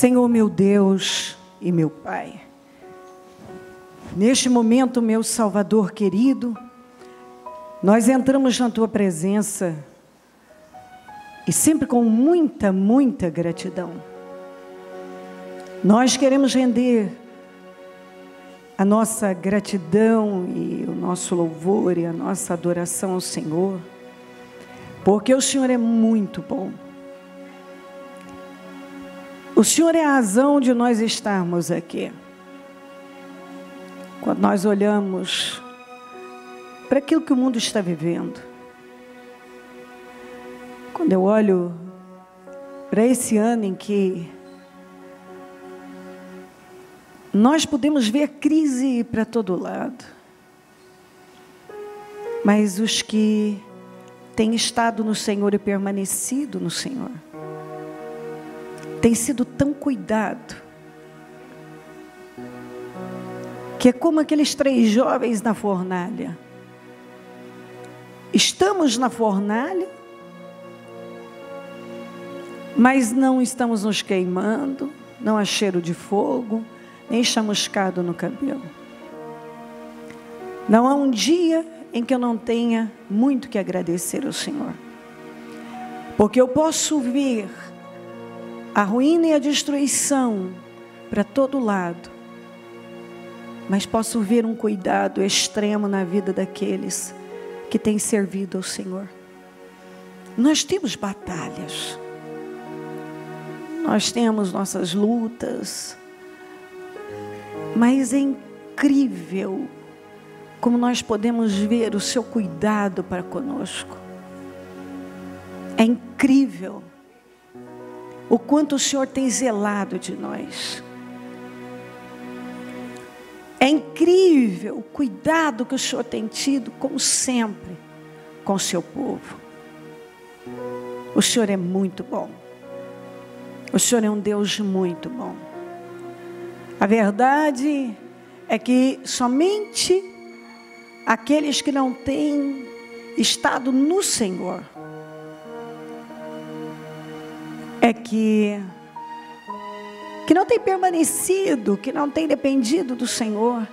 Senhor meu Deus e meu Pai, neste momento, meu Salvador querido, nós entramos na Tua presença e sempre com muita gratidão. Nós queremos render a nossa gratidão e o nosso louvor e a nossa adoração ao Senhor, porque o Senhor é muito bom. O Senhor é a razão de nós estarmos aqui. Quando nós olhamos para aquilo que o mundo está vivendo, quando eu olho para esse ano em que nós podemos ver crise para todo lado, mas os que têm estado no Senhor e permanecido no Senhor, têm sido tão cuidado, que é como aqueles 3 jovens na fornalha. Estamos na fornalha, mas não estamos nos queimando, não há cheiro de fogo, nem chamuscado no cabelo. Não há um dia em que eu não tenha muito que agradecer ao Senhor, porque eu posso ver a ruína e a destruição para todo lado, mas posso ver um cuidado extremo na vida daqueles que têm servido ao Senhor. Nós temos batalhas, nós temos nossas lutas, mas é incrível como nós podemos ver o seu cuidado para conosco. É incrível o quanto o Senhor tem zelado de nós. É incrível o cuidado que o Senhor tem tido, como sempre, com o seu povo. O Senhor é muito bom. O Senhor é um Deus muito bom. A verdade é que somente aqueles que não têm estado no Senhor é que não tem permanecido, que não tem dependido do Senhor,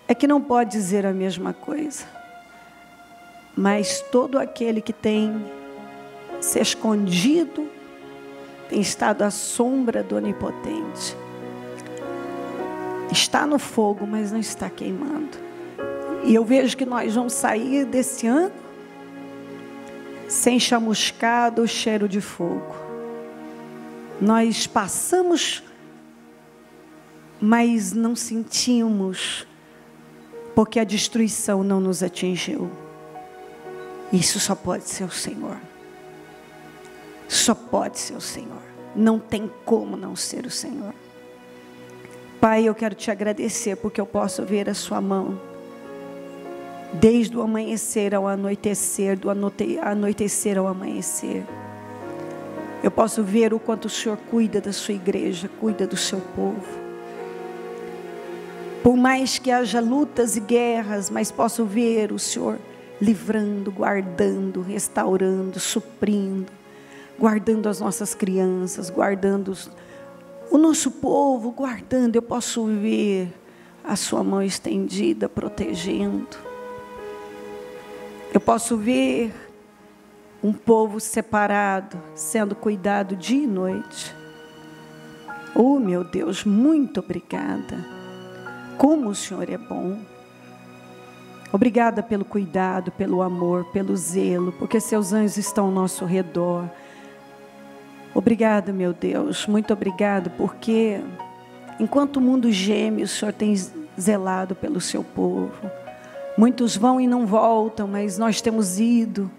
é que não pode dizer a mesma coisa. Mas todo aquele que tem se escondido, tem estado à sombra do Onipotente, está no fogo, mas não está queimando. E eu vejo que nós vamos sair desse ano sem chamuscado ou cheiro de fogo. Nós passamos, mas não sentimos, porque a destruição não nos atingiu. Isso só pode ser o Senhor. Só pode ser o Senhor. Não tem como não ser o Senhor. Pai, eu quero te agradecer porque eu posso ver a sua mão desde o amanhecer ao anoitecer, do anoitecer ao amanhecer. Eu posso ver o quanto o Senhor cuida da sua igreja, cuida do seu povo. Por mais que haja lutas e guerras, mas posso ver o Senhor livrando, guardando, restaurando, suprindo, guardando as nossas crianças, guardando o nosso povo, guardando. Eu posso ver a sua mão estendida, protegendo. Eu posso ver um povo separado, sendo cuidado dia e noite. Oh, meu Deus, muito obrigada. Como o Senhor é bom. Obrigada pelo cuidado, pelo amor, pelo zelo, porque seus anjos estão ao nosso redor. Obrigada, meu Deus, muito obrigada, porque enquanto o mundo geme, o Senhor tem zelado pelo seu povo. Muitos vão e não voltam, mas nós temos ido,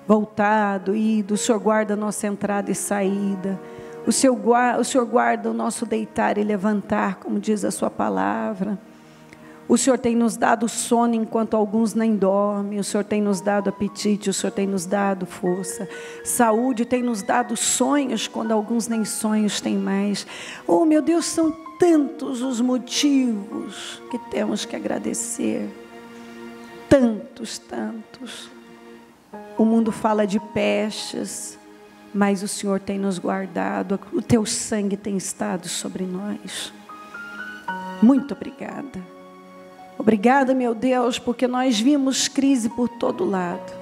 voltado, ido. O Senhor guarda a nossa entrada e saída. O Senhor guarda o nosso deitar e levantar, como diz a sua palavra. O Senhor tem nos dado sono enquanto alguns nem dormem. O Senhor tem nos dado apetite, o Senhor tem nos dado força. Saúde, tem nos dado sonhos quando alguns nem sonhos têm mais. Oh, meu Deus, são tantos os motivos que temos que agradecer. Tantos. O mundo fala de pestes, mas o Senhor tem nos guardado, o teu sangue tem estado sobre nós. Muito obrigada. Obrigada, meu Deus, porque nós vimos crise por todo lado,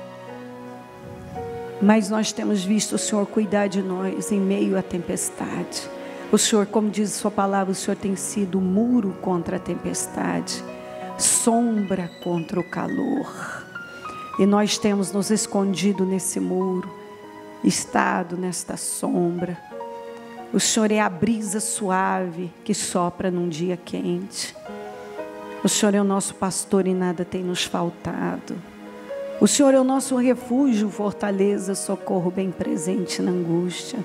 mas nós temos visto o Senhor cuidar de nós em meio à tempestade. O Senhor, como diz sua palavra, o Senhor tem sido muro contra a tempestade, sombra contra o calor. E nós temos nos escondido nesse muro, estado nesta sombra. O Senhor é a brisa suave que sopra num dia quente. O Senhor é o nosso pastor e nada tem nos faltado. O Senhor é o nosso refúgio, fortaleza, socorro bem presente na angústia.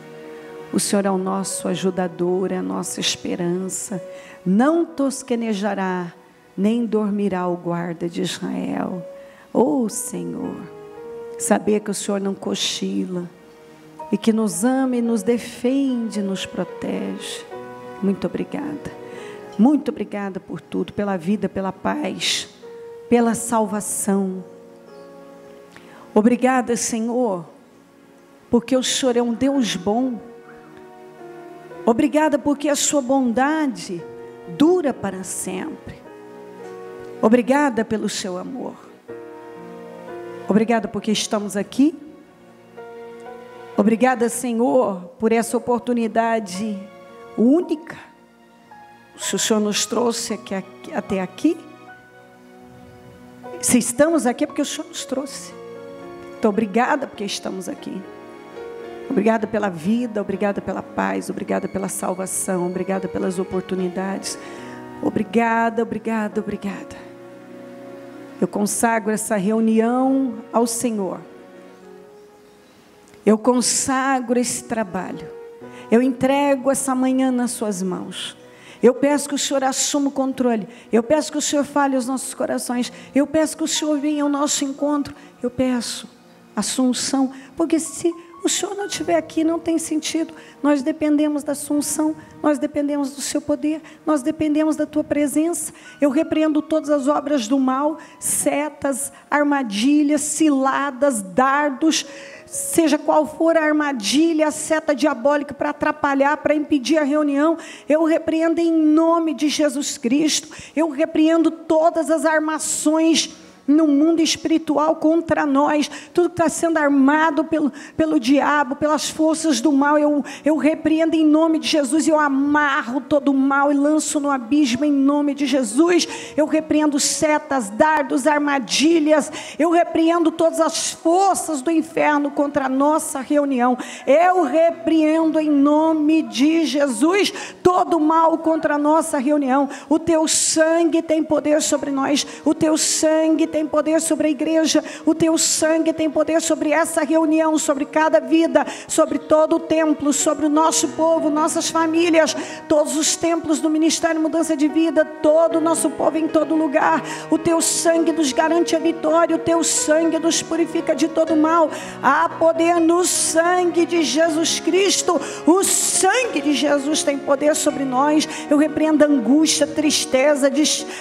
O Senhor é o nosso ajudador, é a nossa esperança. Não tosquenejará, nem dormirá o guarda de Israel. Oh, Senhor, saber que o Senhor não cochila e que nos ama e nos defende, nos protege. Muito obrigada. Muito obrigada por tudo, pela vida, pela paz, pela salvação. Obrigada, Senhor, porque o Senhor é um Deus bom. Obrigada porque a sua bondade dura para sempre. Obrigada pelo seu amor. Obrigada porque estamos aqui. Obrigada, Senhor, por essa oportunidade única. Se o Senhor nos trouxe até aqui, se estamos aqui é porque o Senhor nos trouxe. Então, obrigada porque estamos aqui. Obrigada pela vida, obrigada pela paz, obrigada pela salvação, obrigada pelas oportunidades. Obrigada, obrigada, obrigada. Eu consagro essa reunião ao Senhor. Eu consagro esse trabalho. Eu entrego essa manhã nas suas mãos. Eu peço que o Senhor assuma o controle. Eu peço que o Senhor fale aos nossos corações. Eu peço que o Senhor venha ao nosso encontro. Eu peço assunção, porque se o Senhor não estiver aqui, não tem sentido. Nós dependemos da assunção, nós dependemos do seu poder, nós dependemos da tua presença. Eu repreendo todas as obras do mal, setas, armadilhas, ciladas, dardos, seja qual for a armadilha, a seta diabólica para atrapalhar, para impedir a reunião, eu repreendo em nome de Jesus Cristo. Eu repreendo todas as armações no mundo espiritual contra nós, tudo que está sendo armado pelo diabo, pelas forças do mal, eu repreendo em nome de Jesus, eu amarro todo o mal e lanço no abismo em nome de Jesus. Eu repreendo setas, dardos, armadilhas, eu repreendo todas as forças do inferno contra a nossa reunião, eu repreendo em nome de Jesus todo o mal contra a nossa reunião. O teu sangue tem poder sobre nós, o teu sangue tem poder sobre a igreja, o teu sangue tem poder sobre essa reunião, sobre cada vida, sobre todo o templo, sobre o nosso povo, nossas famílias, todos os templos do Ministério Mudança de Vida, todo o nosso povo em todo lugar. O teu sangue nos garante a vitória, o teu sangue nos purifica de todo mal. Há poder no sangue de Jesus Cristo, o sangue de Jesus tem poder sobre nós. Eu repreendo angústia, tristeza,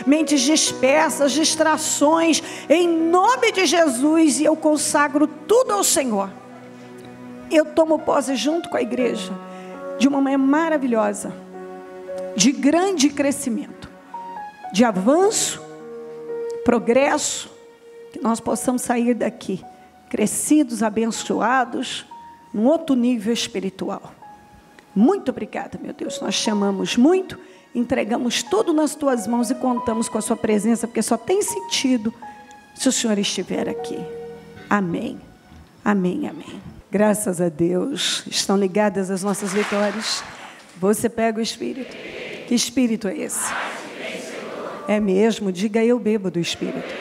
mentes dispersas, distrações, em nome de Jesus, e eu consagro tudo ao Senhor. Eu tomo posse junto com a igreja de uma manhã maravilhosa, de grande crescimento, de avanço, progresso, que nós possamos sair daqui crescidos, abençoados, num outro nível espiritual. Muito obrigada, meu Deus, nós te amamos muito, entregamos tudo nas tuas mãos e contamos com a sua presença, porque só tem sentido se o Senhor estiver aqui. Amém, amém, amém. Graças a Deus, estão ligadas as nossas vitórias. Você pega o Espírito. Que Espírito é esse? É mesmo, diga: eu bebo do Espírito.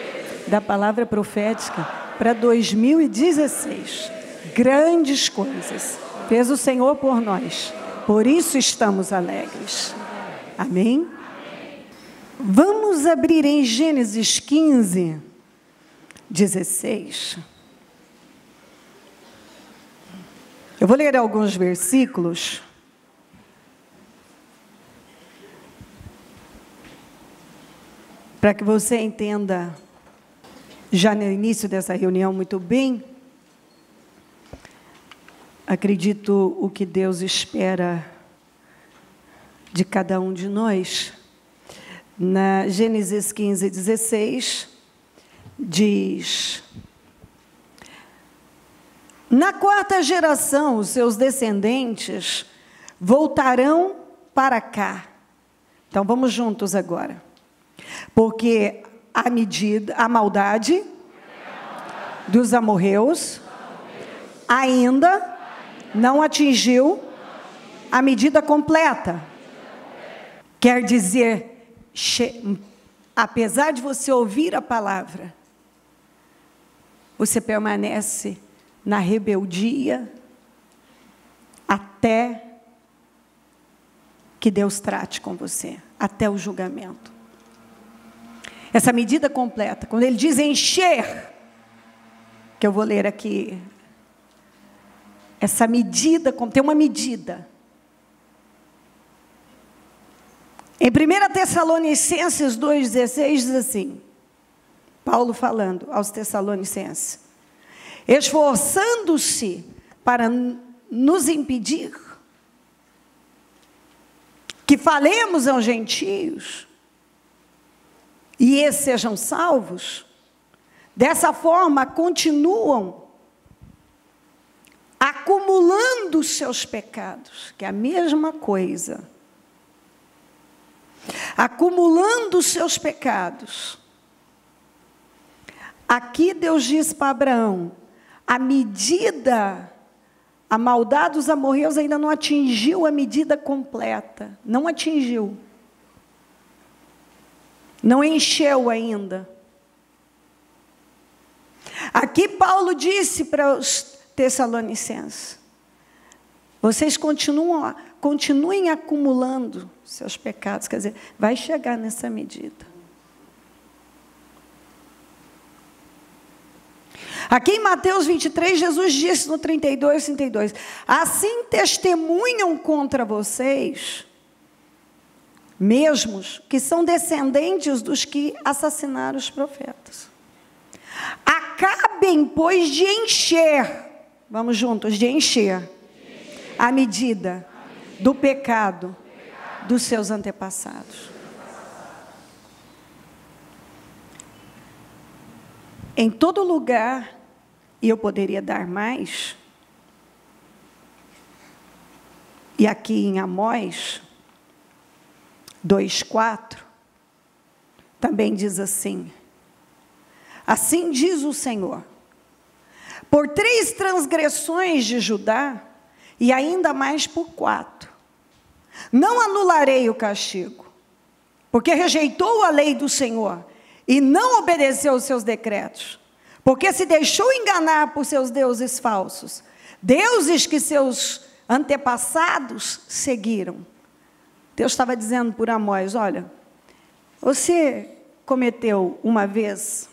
Da palavra profética para 2016. Grandes coisas fez o Senhor por nós, por isso estamos alegres. Amém? Vamos abrir em Gênesis 15, 16. Eu vou ler alguns versículos para que você entenda já no início dessa reunião muito bem Acredito o que Deus espera de cada um de nós. Na Gênesis 15:16, diz: na quarta geração, os seus descendentes voltarão para cá. Então, vamos juntos agora. Porque a maldade dos amorreus ainda não atingiu a medida completa. Quer dizer, apesar de você ouvir a palavra, você permanece na rebeldia até que Deus trate com você, até o julgamento. Essa medida completa, quando ele diz encher, que eu vou ler aqui, essa medida, tem uma medida. Em 1 Tessalonicenses 2,16 diz assim, Paulo falando aos Tessalonicenses: esforçando-se para nos impedir que falemos aos gentios e esses sejam salvos, dessa forma continuam acumulando os seus pecados, que é a mesma coisa. Acumulando os seus pecados. Aqui Deus diz para Abraão, a maldade dos amorreus ainda não atingiu a medida completa. Não atingiu. Não encheu ainda. Aqui Paulo disse para os Tessalonicenses, vocês continuem acumulando seus pecados, quer dizer, vai chegar nessa medida. Aqui em Mateus 23, Jesus disse no 32, assim testemunham contra vocês, mesmos que são descendentes dos que assassinaram os profetas. Acabem, pois, de encher, vamos juntos, de encher a medida do pecado dos seus antepassados. Em todo lugar, e eu poderia dar mais, e aqui em Amós 2,4, também diz assim, assim diz o Senhor, por 3 transgressões de Judá, e ainda mais por 4, não anularei o castigo, porque rejeitou a lei do Senhor, e não obedeceu os seus decretos, porque se deixou enganar por seus deuses falsos, deuses que seus antepassados seguiram. Deus estava dizendo por Amós, olha, você cometeu uma vez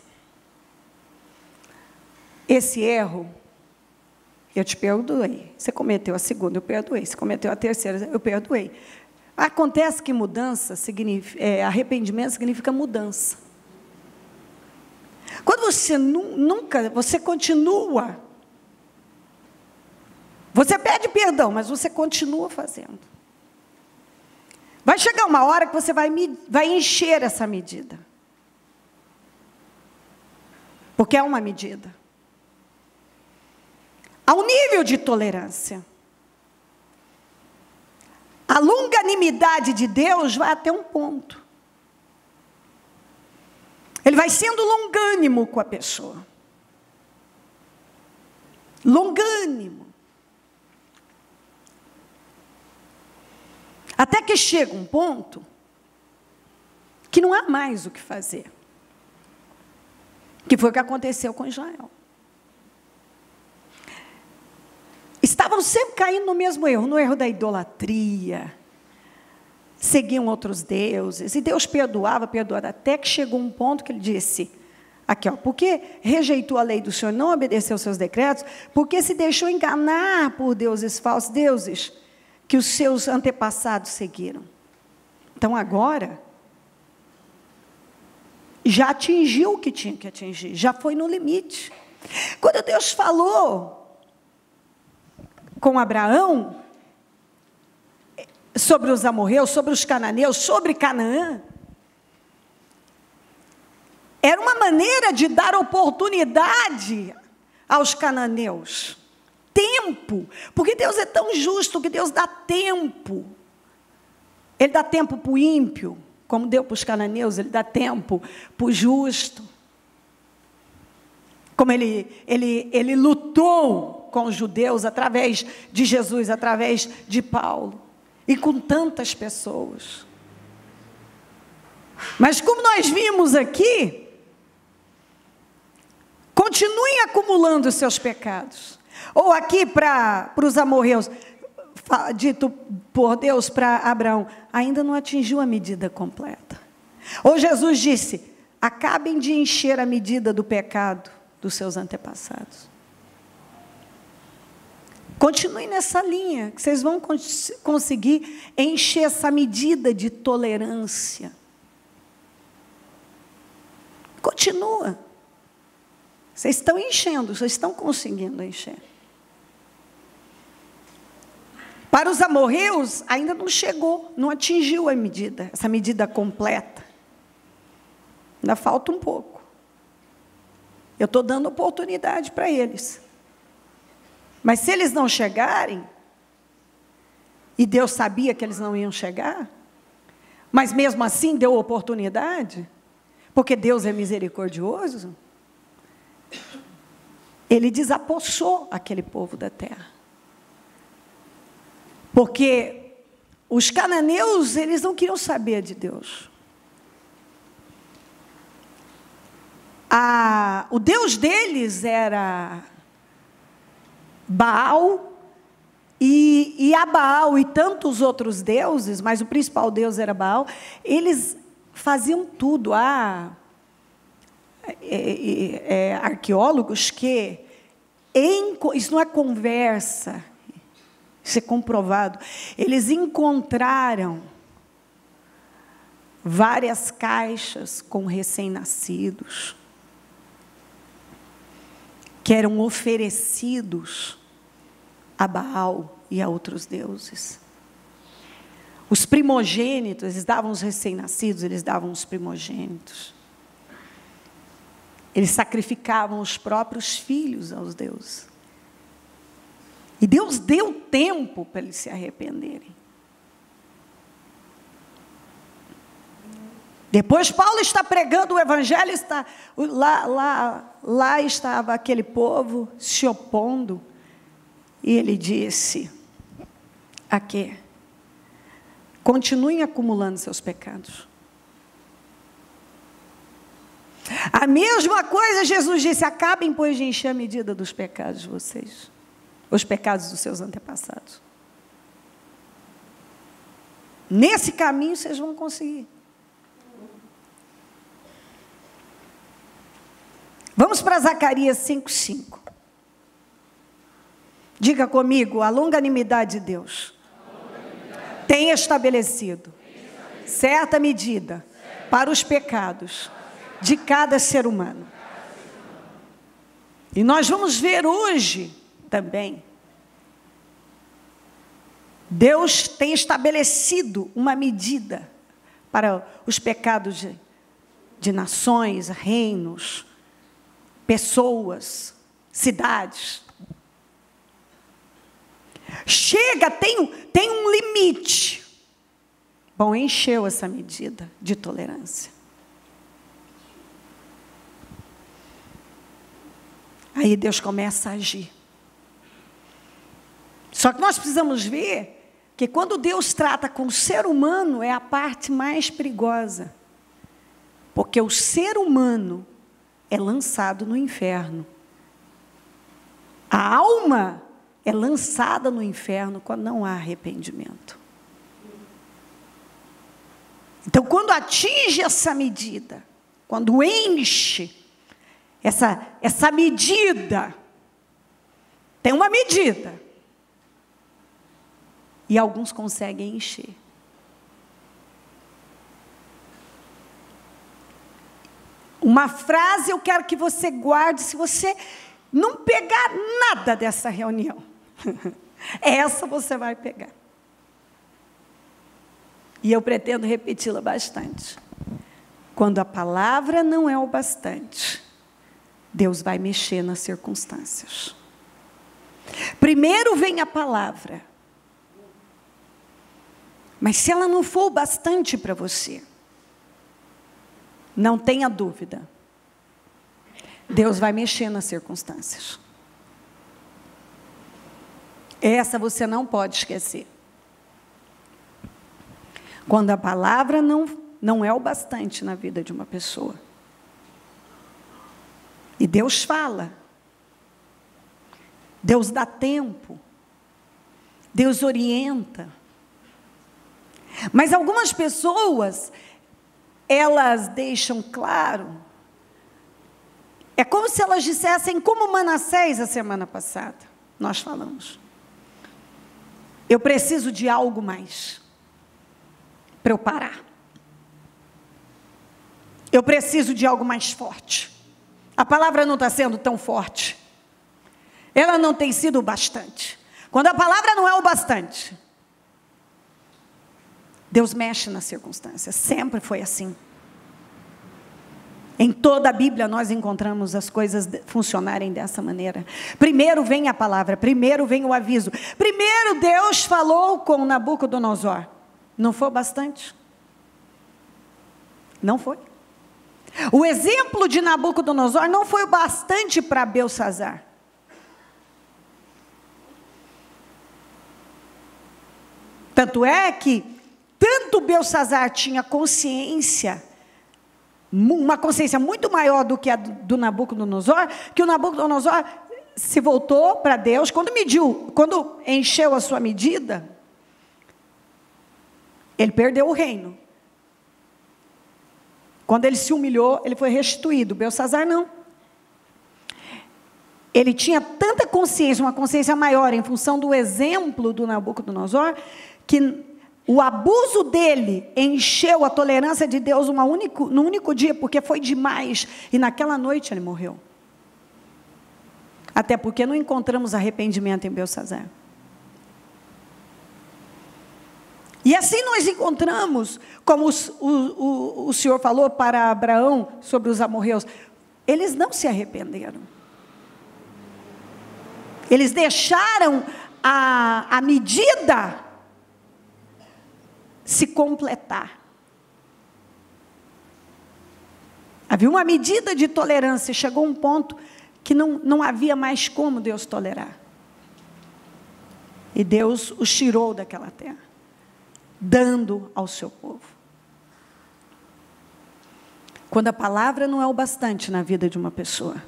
esse erro, eu te perdoei. Você cometeu a segunda, eu perdoei. Você cometeu a terceira, eu perdoei. Acontece que mudança arrependimento significa mudança. Quando você você continua. Você pede perdão, mas você continua fazendo. Vai chegar uma hora que você vai encher essa medida. Porque é uma medida. Há um nível de tolerância. A longanimidade de Deus vai até um ponto. Ele vai sendo longânimo com a pessoa. Longânimo. Até que chega um ponto que não há mais o que fazer. Que foi o que aconteceu com Israel. Estavam sempre caindo no mesmo erro, no erro da idolatria. Seguiam outros deuses, e Deus perdoava, até que chegou um ponto que ele disse, aqui ó, porque rejeitou a lei do Senhor, não obedeceu aos seus decretos, porque se deixou enganar por deuses falsos, deuses que os seus antepassados seguiram. Então agora, já atingiu o que tinha que atingir, já foi no limite. Quando Deus falou com Abraão, sobre os amorreus, sobre os cananeus, sobre Canaã, era uma maneira de dar oportunidade aos cananeus. Tempo, porque Deus é tão justo que Deus dá tempo. Ele dá tempo para o ímpio, como deu para os cananeus, ele dá tempo para o justo. Como ele lutou com os judeus através de Jesus, através de Paulo, e com tantas pessoas. Mas como nós vimos aqui, continuem acumulando os seus pecados. Ou aqui para os amorreus, dito por Deus para Abraão, ainda não atingiu a medida completa. Ou Jesus disse, acabem de encher a medida do pecado dos seus antepassados. Continuem nessa linha, que vocês vão conseguir encher essa medida de tolerância. Continua. Vocês estão enchendo, vocês estão conseguindo encher. Para os amorreus, ainda não chegou, não atingiu a medida, essa medida completa. Ainda falta um pouco. Eu estou dando oportunidade para eles. Mas se eles não chegarem, e Deus sabia que eles não iam chegar, mas mesmo assim deu oportunidade, porque Deus é misericordioso, Ele desapossou aquele povo da terra. Porque os cananeus, eles não queriam saber de Deus. O Deus deles era Baal, e a Baal e tantos outros deuses, mas o principal Deus era Baal, eles faziam tudo. Há arqueólogos que, isso não é conversa, isso é comprovado, eles encontraram várias caixas com recém-nascidos, que eram oferecidos a Baal e a outros deuses. Os primogênitos, eles davam os recém-nascidos, eles davam os primogênitos. Eles sacrificavam os próprios filhos aos deuses. E Deus deu tempo para eles se arrependerem. Depois Paulo está pregando o evangelho, lá estava aquele povo se opondo, e ele disse, aqui, continuem acumulando seus pecados. A mesma coisa Jesus disse, acabem pois de encher a medida dos pecados de vocês, os pecados dos seus antepassados. Nesse caminho vocês vão conseguir. Vamos para Zacarias 5:5. Diga comigo, a longanimidade de Deus tem estabelecido certa medida para os pecados de cada ser humano. E nós vamos ver hoje também, Deus tem estabelecido uma medida para os pecados de nações, reinos, pessoas, cidades. Chega, tem um limite. Bom, encheu essa medida de tolerância. Aí Deus começa a agir. Só que nós precisamos ver que quando Deus trata com o ser humano, é a parte mais perigosa. Porque o ser humano é lançado no inferno. A alma é lançada no inferno quando não há arrependimento. Então, quando atinge essa medida, quando enche essa medida, tem uma medida, e alguns conseguem encher. Uma frase eu quero que você guarde, se você não pegar nada dessa reunião. Essa você vai pegar. E eu pretendo repeti-la bastante. Quando a palavra não é o bastante, Deus vai mexer nas circunstâncias. Primeiro vem a palavra. Mas se ela não for o bastante para você, não tenha dúvida, Deus vai mexer nas circunstâncias. Essa você não pode esquecer. Quando a palavra não é o bastante na vida de uma pessoa. E Deus fala. Deus dá tempo. Deus orienta. Mas algumas pessoas, elas deixam claro, é como se elas dissessem, como Manassés a semana passada, nós falamos. Eu preciso de algo mais para eu parar. Eu preciso de algo mais forte. A palavra não está sendo tão forte. Ela não tem sido o bastante. Quando a palavra não é o bastante, Deus mexe nas circunstâncias. Sempre foi assim. Em toda a Bíblia nós encontramos as coisas funcionarem dessa maneira. Primeiro vem a palavra, primeiro vem o aviso. Primeiro Deus falou com Nabucodonosor. Não foi bastante? Não foi. O exemplo de Nabucodonosor não foi o bastante para Belsassar. Tanto é que tanto Belsassar tinha consciência, uma consciência muito maior do que a do Nabucodonosor, que o Nabucodonosor se voltou para Deus, quando encheu a sua medida, ele perdeu o reino. Quando ele se humilhou, ele foi restituído. Belsassar não. Ele tinha tanta consciência, uma consciência maior, em função do exemplo do Nabucodonosor, que o abuso dele encheu a tolerância de Deus no único dia, porque foi demais, e naquela noite ele morreu. Até porque não encontramos arrependimento em Belsassar. E assim nós encontramos, como o Senhor falou para Abraão sobre os amorreus, eles não se arrependeram. Eles deixaram a medida se completar. Havia uma medida de tolerância, chegou um ponto que não havia mais como Deus tolerar. E Deus os tirou daquela terra, dando ao seu povo. Quando a palavra não é o bastante na vida de uma pessoa,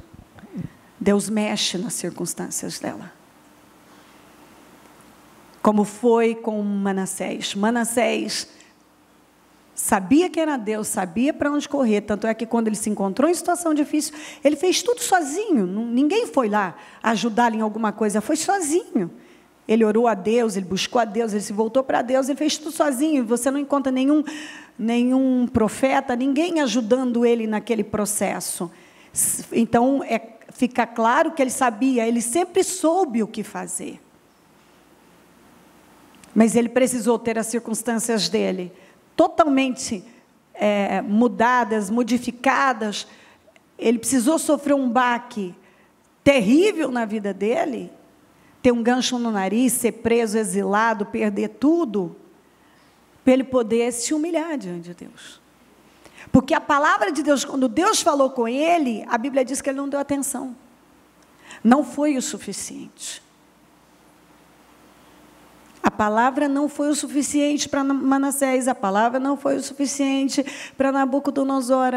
Deus mexe nas circunstâncias dela. Como foi com Manassés. Manassés sabia que era Deus, sabia para onde correr, tanto é que quando ele se encontrou em situação difícil, ele fez tudo sozinho, ninguém foi lá ajudá-lo em alguma coisa, foi sozinho. Ele orou a Deus, ele buscou a Deus, ele se voltou para Deus, ele fez tudo sozinho. Você não encontra nenhum profeta, ninguém ajudando ele naquele processo. Então, fica claro que ele sabia, ele sempre soube o que fazer. Mas ele precisou ter as circunstâncias dele totalmente mudadas, modificadas. Ele precisou sofrer um baque terrível na vida dele, ter um gancho no nariz, ser preso, exilado, perder tudo, para ele poder se humilhar diante de Deus. Porque a palavra de Deus, quando Deus falou com ele, a Bíblia diz que ele não deu atenção. Não foi o suficiente. A palavra não foi o suficiente para Manassés, a palavra não foi o suficiente para Nabucodonosor,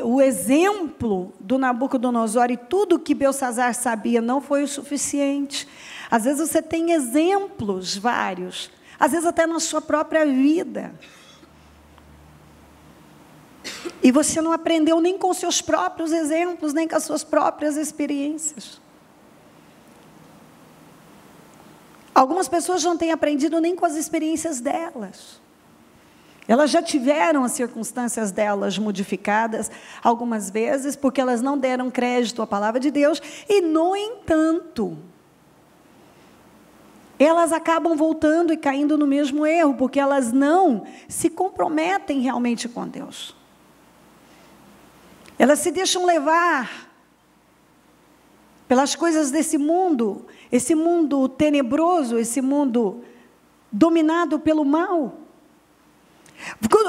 o exemplo do Nabucodonosor e tudo que Belsassar sabia não foi o suficiente. Às vezes você tem exemplos vários, às vezes até na sua própria vida. E você não aprendeu nem com seus próprios exemplos, nem com as suas próprias experiências. Algumas pessoas não têm aprendido nem com as experiências delas. Elas já tiveram as circunstâncias delas modificadas algumas vezes, porque elas não deram crédito à palavra de Deus, e, no entanto, elas acabam voltando e caindo no mesmo erro, porque elas não se comprometem realmente com Deus. Elas se deixam levar pelas coisas desse mundo, esse mundo tenebroso, esse mundo dominado pelo mal.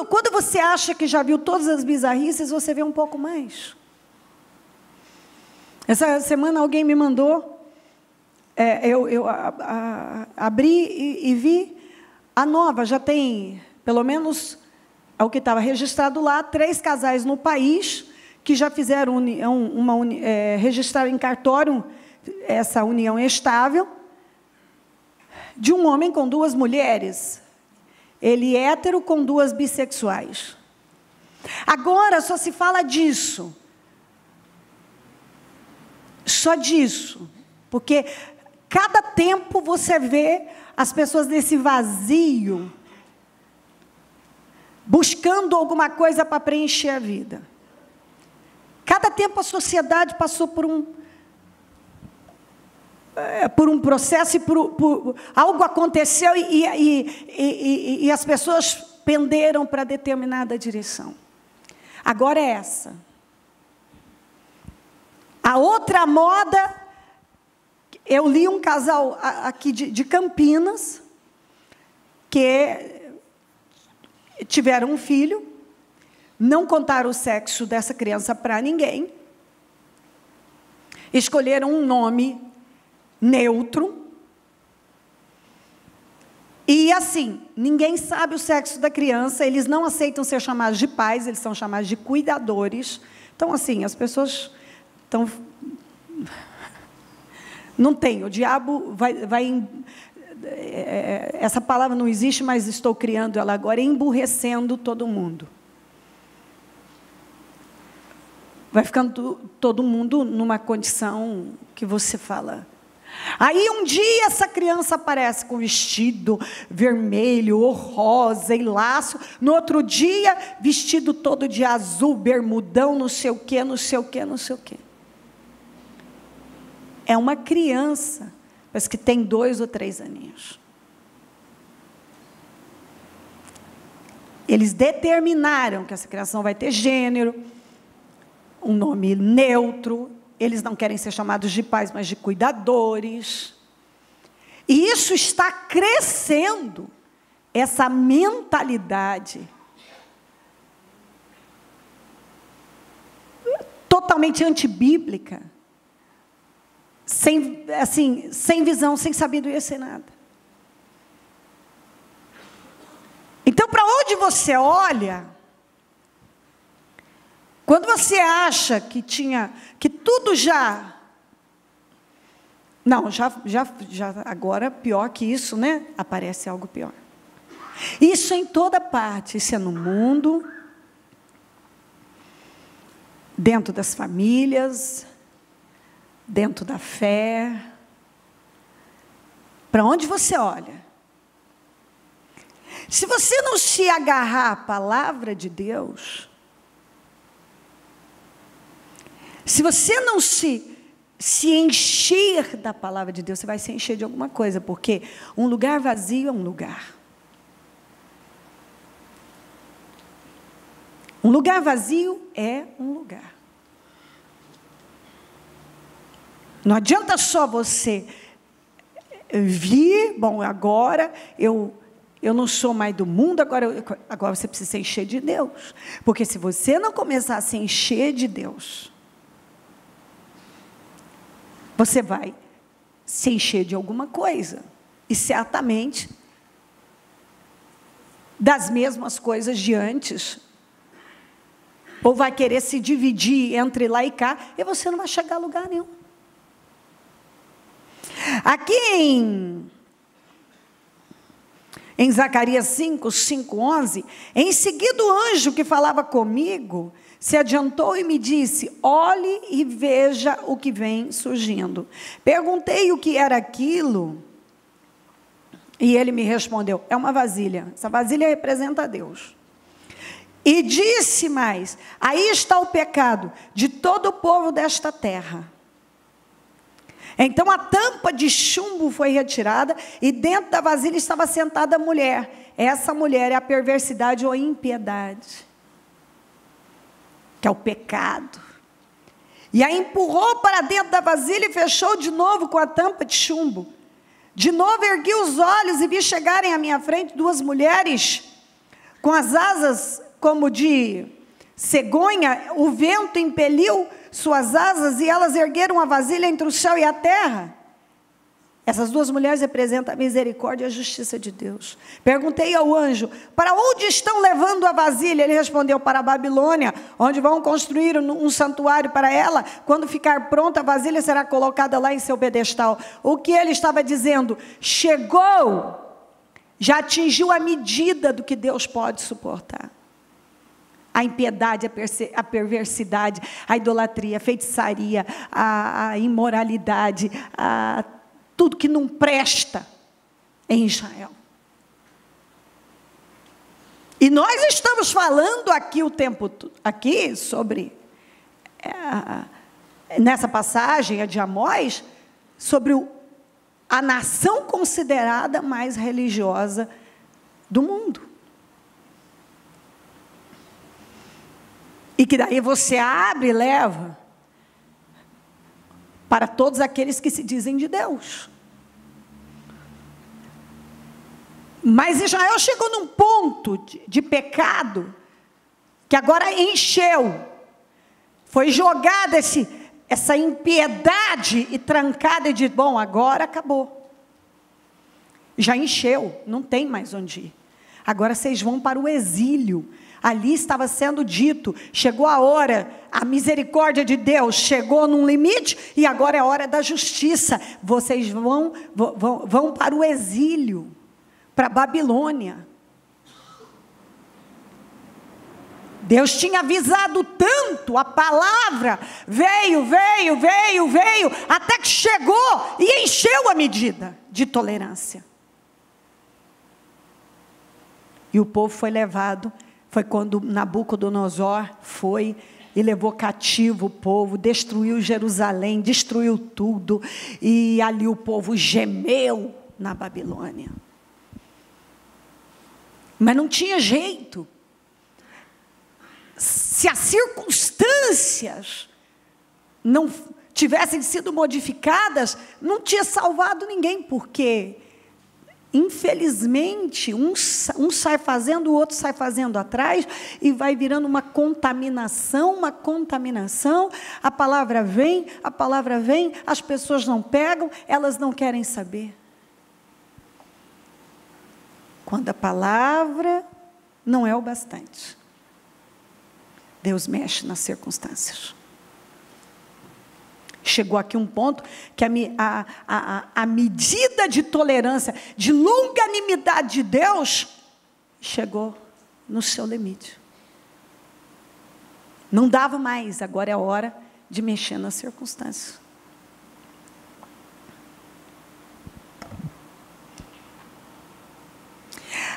Quando você acha que já viu todas as bizarrices, você vê um pouco mais. Essa semana alguém me mandou, eu abri e vi a nova, já tem, pelo menos, o que estava registrado lá, 3 casais no país que já fizeram registraram em cartório essa união estável, de um homem com 2 mulheres, ele hétero com 2 bissexuais. Agora só se fala disso, só disso, porque cada tempo você vê as pessoas nesse vazio, buscando alguma coisa para preencher a vida. Cada tempo a sociedade passou por um processo, algo aconteceu e as pessoas penderam para determinada direção. Agora é essa. A outra moda, eu li um casal aqui de Campinas, que tiveram um filho, não contaram o sexo dessa criança para ninguém, escolheram um nome neutro, e assim, ninguém sabe o sexo da criança, eles não aceitam ser chamados de pais, eles são chamados de cuidadores. Então, assim, as pessoas estão... Não tem, o diabo vai essa palavra não existe, mas estou criando ela agora, emburrecendo todo mundo. Vai ficando todo mundo numa condição que você fala. Aí um dia essa criança aparece com vestido vermelho, ou rosa e laço. No outro dia, vestido todo de azul, bermudão, não sei o quê, não sei o quê, não sei o quê. É uma criança, parece que tem 2 ou 3 aninhos. Eles determinaram que essa criança não vai ter gênero, um nome neutro, eles não querem ser chamados de pais, mas de cuidadores. E isso está crescendo, essa mentalidade totalmente antibíblica, sem visão, sem sabedoria, sem nada. Então, para onde você olha, quando você acha que tudo já... Não, já agora, pior que isso, né? Aparece algo pior. Isso em toda parte, isso é no mundo, dentro das famílias, dentro da fé. Para onde você olha? Se você não se agarrar à palavra de Deus, se você não se encher da palavra de Deus, você vai se encher de alguma coisa, porque um lugar vazio é um lugar. Um lugar vazio é um lugar. Não adianta só você vir, bom, agora eu não sou mais do mundo, agora você precisa se encher de Deus. Porque se você não começar a se encher de Deus, você vai se encher de alguma coisa. E certamente, das mesmas coisas de antes. Ou vai querer se dividir entre lá e cá, e você não vai chegar a lugar nenhum. Aqui em Zacarias 5:11, em seguida o anjo que falava comigo se adiantou e me disse: olhe e veja o que vem surgindo. Perguntei o que era aquilo, e ele me respondeu: é uma vasilha. Essa vasilha representa Deus. E disse mais: aí está o pecado de todo o povo desta terra. Então a tampa de chumbo foi retirada e dentro da vasilha estava sentada a mulher. Essa mulher é a perversidade ou a impiedade, que é o pecado. E a empurrou para dentro da vasilha e fechou de novo com a tampa de chumbo. De novo ergui os olhos e vi chegarem à minha frente 2 mulheres com as asas como de cegonha. O vento impeliu suas asas e elas ergueram a vasilha entre o céu e a terra. Essas 2 mulheres representam a misericórdia e a justiça de Deus. Perguntei ao anjo, para onde estão levando a vasilha? Ele respondeu, para a Babilônia, onde vão construir um santuário para ela. Quando ficar pronta, a vasilha será colocada lá em seu pedestal. O que ele estava dizendo? Chegou, já atingiu a medida do que Deus pode suportar. A impiedade, a perversidade, a idolatria, a feitiçaria, a imoralidade, tudo que não presta em Israel. E nós estamos falando aqui o tempo aqui sobre nessa passagem a de Amós, sobre a nação considerada mais religiosa do mundo. E que daí você abre e leva para todos aqueles que se dizem de Deus. Mas Israel chegou num ponto de pecado, que agora encheu, foi jogada essa impiedade e trancada de, bom, agora acabou. Já encheu, não tem mais onde ir. Agora vocês vão para o exílio. Ali estava sendo dito, chegou a hora, a misericórdia de Deus chegou num limite e agora é a hora da justiça. Vocês vão para o exílio, para a Babilônia. Deus tinha avisado tanto, a palavra veio, até que chegou e encheu a medida de tolerância. E o povo foi levado. Foi quando Nabucodonosor foi e levou cativo o povo, destruiu Jerusalém, destruiu tudo. E ali o povo gemeu na Babilônia. Mas não tinha jeito. Se as circunstâncias não tivessem sido modificadas, não tinha salvado ninguém, porque infelizmente, um sai fazendo, o outro sai fazendo atrás, e vai virando uma contaminação, a palavra vem, as pessoas não pegam, elas não querem saber. Quando a palavra não é o bastante, Deus mexe nas circunstâncias. Chegou aqui um ponto que a medida de tolerância, de longanimidade de Deus, chegou no seu limite. Não dava mais, agora é a hora de mexer nas circunstâncias.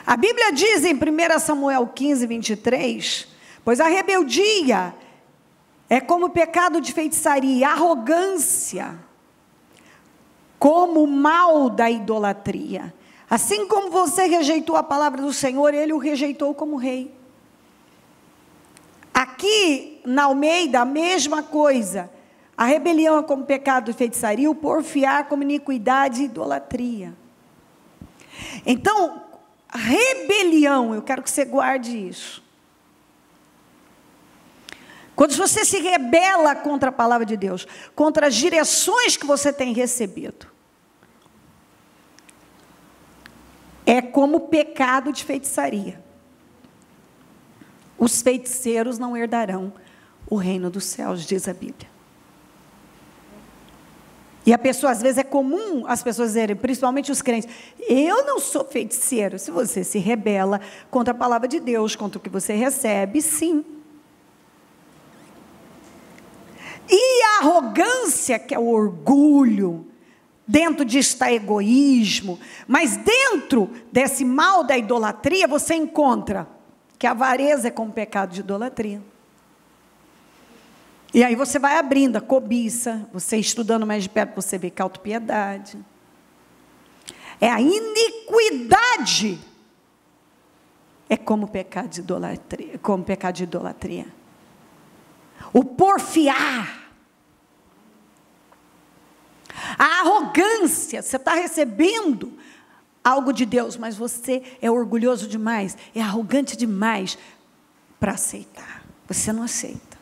A Bíblia diz em 1 Samuel 15, 23, pois a rebeldia é como o pecado de feitiçaria, arrogância, como o mal da idolatria. Assim como você rejeitou a palavra do Senhor, ele o rejeitou como rei. Aqui, na Almeida, a mesma coisa. A rebelião é como pecado de feitiçaria, o porfiar como iniquidade e idolatria. Então, rebelião, eu quero que você guarde isso. Quando você se rebela contra a palavra de Deus, contra as direções que você tem recebido, é como pecado de feitiçaria. Os feiticeiros não herdarão o reino dos céus, diz a Bíblia. E a pessoa, às vezes, é comum as pessoas dizerem, principalmente os crentes, eu não sou feiticeiro. Se você se rebela contra a palavra de Deus, contra o que você recebe, sim. E a arrogância, que é o orgulho, dentro disso está egoísmo, mas dentro desse mal da idolatria, você encontra que a avareza é como pecado de idolatria. E aí você vai abrindo a cobiça, você estudando mais de perto, você vê que a autopiedade. É a iniquidade. É como pecado de idolatria, como pecado de idolatria. O porfiar. A arrogância, você está recebendo algo de Deus, mas você é orgulhoso demais, é arrogante demais para aceitar. Você não aceita.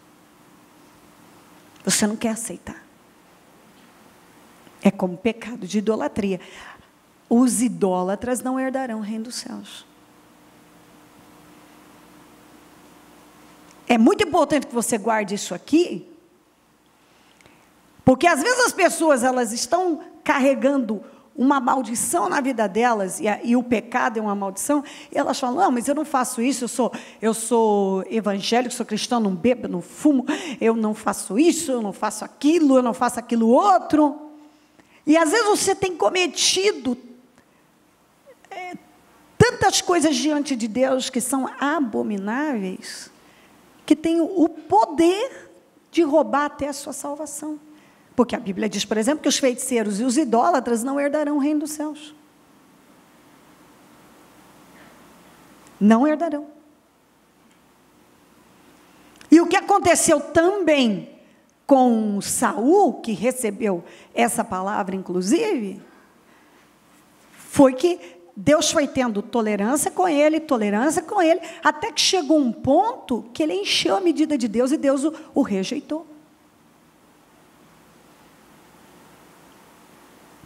Você não quer aceitar. É como pecado de idolatria. Os idólatras não herdarão o reino dos céus. É muito importante que você guarde isso aqui, porque às vezes as pessoas, elas estão carregando uma maldição na vida delas, e o pecado é uma maldição, e elas falam, não, mas eu não faço isso, eu sou evangélico, sou cristão, não bebo, não fumo, eu não faço isso, eu não faço aquilo, eu não faço aquilo outro. E às vezes você tem cometido tantas coisas diante de Deus que são abomináveis, que tem o poder de roubar até a sua salvação. Porque a Bíblia diz, por exemplo, que os feiticeiros e os idólatras não herdarão o reino dos céus. Não herdarão. E o que aconteceu também com Saul, que recebeu essa palavra, inclusive, foi que Deus foi tendo tolerância com ele, até que chegou um ponto que ele encheu a medida de Deus e Deus o rejeitou.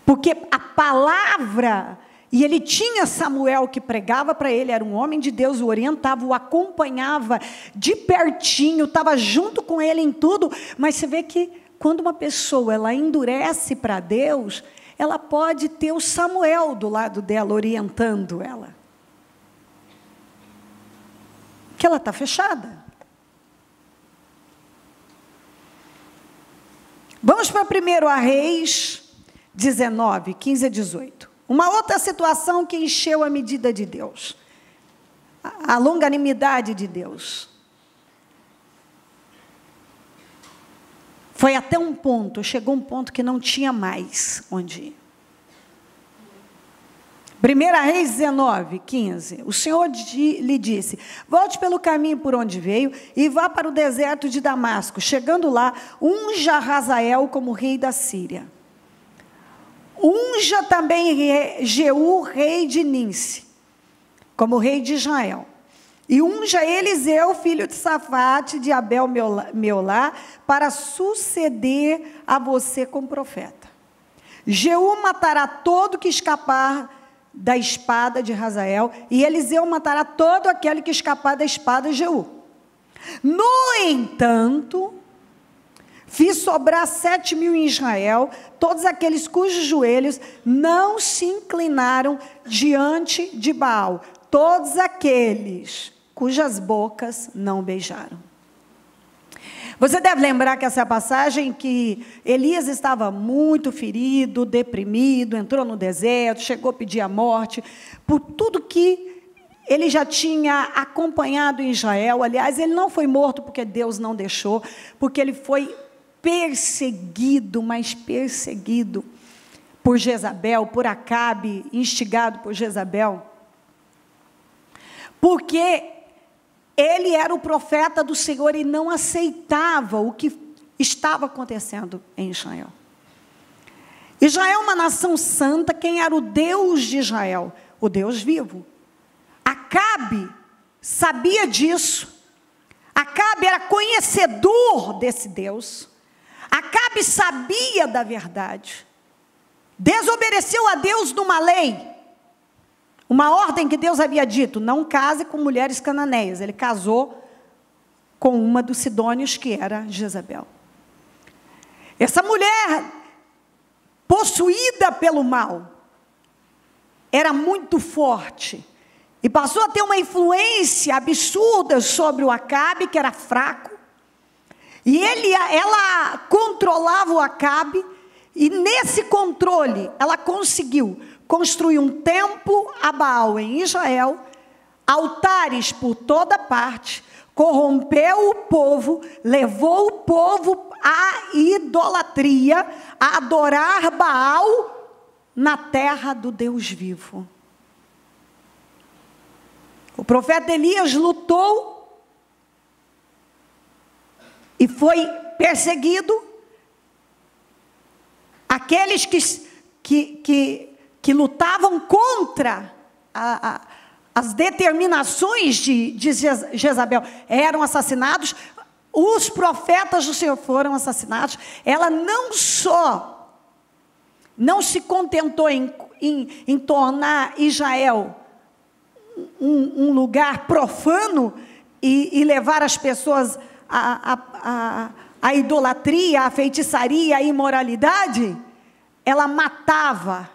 Porque a palavra, e ele tinha Samuel que pregava para ele, era um homem de Deus, o orientava, o acompanhava de pertinho, estava junto com ele em tudo, mas você vê que quando uma pessoa ela endurece para Deus, ela pode ter o Samuel do lado dela, orientando ela. Que ela está fechada. Vamos para 1 Reis 19, 15 a 18. Uma outra situação que encheu a medida de Deus. A longanimidade de Deus. Foi até um ponto, chegou um ponto que não tinha mais onde ir. 1 Reis 19, 15. O Senhor lhe disse, volte pelo caminho por onde veio e vá para o deserto de Damasco. Chegando lá, unja Hazael como rei da Síria. Unja também Jeú, rei de Ninse, como rei de Israel. E unja Eliseu, filho de Safate, de Abel Meolá, para suceder a você como profeta. Jeú matará todo que escapar da espada de Hazael, e Eliseu matará todo aquele que escapar da espada de Jeú. No entanto, fiz sobrar 7.000 em Israel, todos aqueles cujos joelhos não se inclinaram diante de Baal, todos aqueles cujas bocas não beijaram. Você deve lembrar que essa passagem que Elias estava muito ferido, deprimido, entrou no deserto, chegou a pedir a morte, por tudo que ele já tinha acompanhado em Israel. Aliás, ele não foi morto porque Deus não deixou, porque ele foi perseguido, mas perseguido por Jezabel, por Acabe, instigado por Jezabel, porque ele era o profeta do Senhor e não aceitava o que estava acontecendo em Israel. Israel é uma nação santa. Quem era o Deus de Israel? O Deus vivo. Acabe sabia disso. Acabe era conhecedor desse Deus. Acabe sabia da verdade. Desobedeceu a Deus numa lei. Uma ordem que Deus havia dito, não case com mulheres cananeias. Ele casou com uma dos sidônios, que era Jezabel. Essa mulher, possuída pelo mal, era muito forte. E passou a ter uma influência absurda sobre o Acabe, que era fraco. E ela controlava o Acabe, e nesse controle, ela conseguiu construir um templo a Baal em Israel, altares por toda parte, corrompeu o povo, levou o povo à idolatria, a adorar Baal na terra do Deus vivo. O profeta Elias lutou e foi perseguido. Aqueles que lutavam contra as determinações de Jezabel eram assassinados. Os profetas do Senhor foram assassinados. Ela não só não se contentou em tornar Israel um lugar profano e levar as pessoas à idolatria, à feitiçaria, à imoralidade, ela matava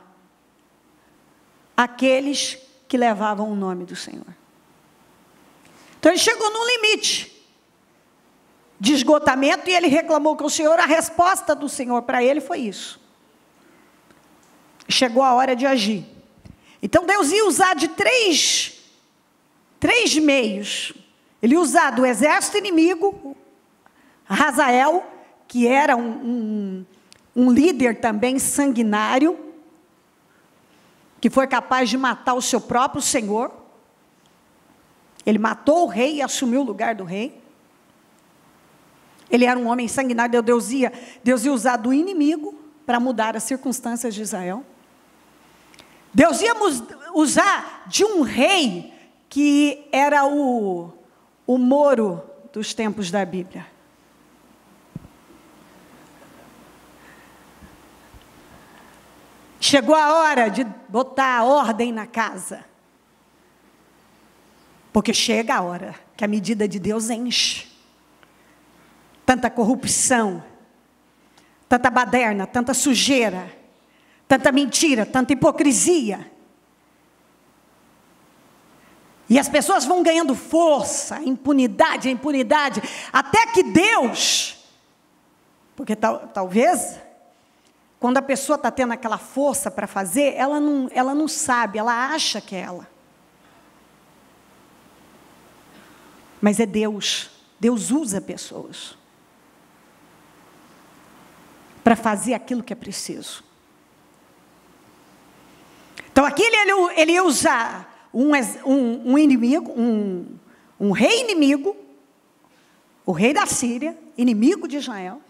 aqueles que levavam o nome do Senhor. Então ele chegou num limite de esgotamento e ele reclamou com o Senhor. A resposta do Senhor para ele foi isso: chegou a hora de agir. Então Deus ia usar de três meios. Ele ia usar do exército inimigo, Hazael, que era um líder também sanguinário, que foi capaz de matar o seu próprio senhor. Ele matou o rei e assumiu o lugar do rei. Ele era um homem sanguinário. Deus ia usar do inimigo para mudar as circunstâncias de Israel. Deus ia usar de um rei que era o Moro dos tempos da Bíblia. Chegou a hora de botar ordem na casa. Porque chega a hora que a medida de Deus enche. Tanta corrupção, tanta baderna, tanta sujeira, tanta mentira, tanta hipocrisia. E as pessoas vão ganhando força, impunidade, até que Deus, porque talvez, quando a pessoa está tendo aquela força para fazer, ela não sabe, ela acha que é ela. Mas é Deus. Deus usa pessoas para fazer aquilo que é preciso. Então aqui ele ia usar um inimigo, um rei inimigo, o rei da Síria, inimigo de Israel.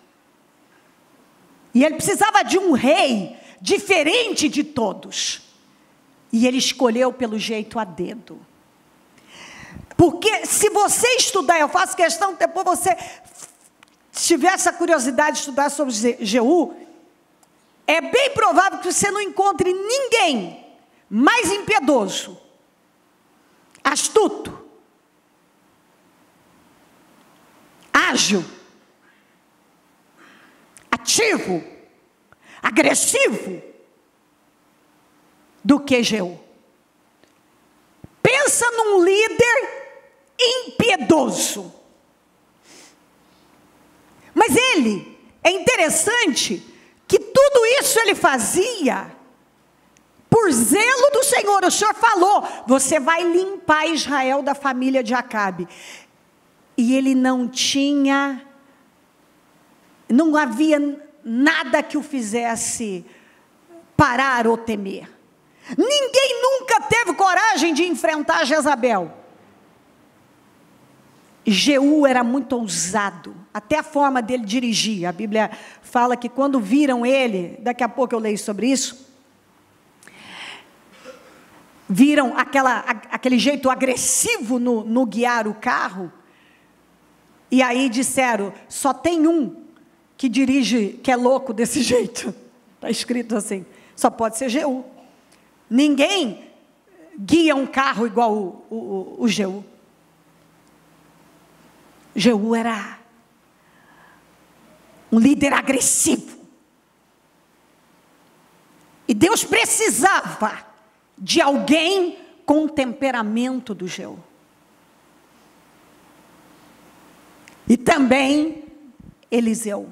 E ele precisava de um rei diferente de todos. E ele escolheu pelo jeito a dedo. Porque se você estudar, eu faço questão que depois você tiver essa curiosidade de estudar sobre Jeú, é bem provável que você não encontre ninguém mais impiedoso, astuto, ágil, ativo, agressivo do que Jeú. Pensa num líder impiedoso. Mas ele, é interessante que tudo isso ele fazia por zelo do Senhor. O Senhor falou: você vai limpar Israel da família de Acabe. E ele não havia nada que o fizesse parar ou temer. Ninguém nunca teve coragem de enfrentar Jezabel. Jeú era muito ousado, até a forma dele dirigir. A Bíblia fala que quando viram ele, daqui a pouco eu leio sobre isso, viram aquele jeito agressivo no guiar o carro, e aí disseram: só tem um que dirige, que é louco desse jeito. Está escrito assim, só pode ser Jeú. Ninguém guia um carro igual o Jeú. Jeú era um líder agressivo. E Deus precisava de alguém com o temperamento do Jeú. E também Eliseu.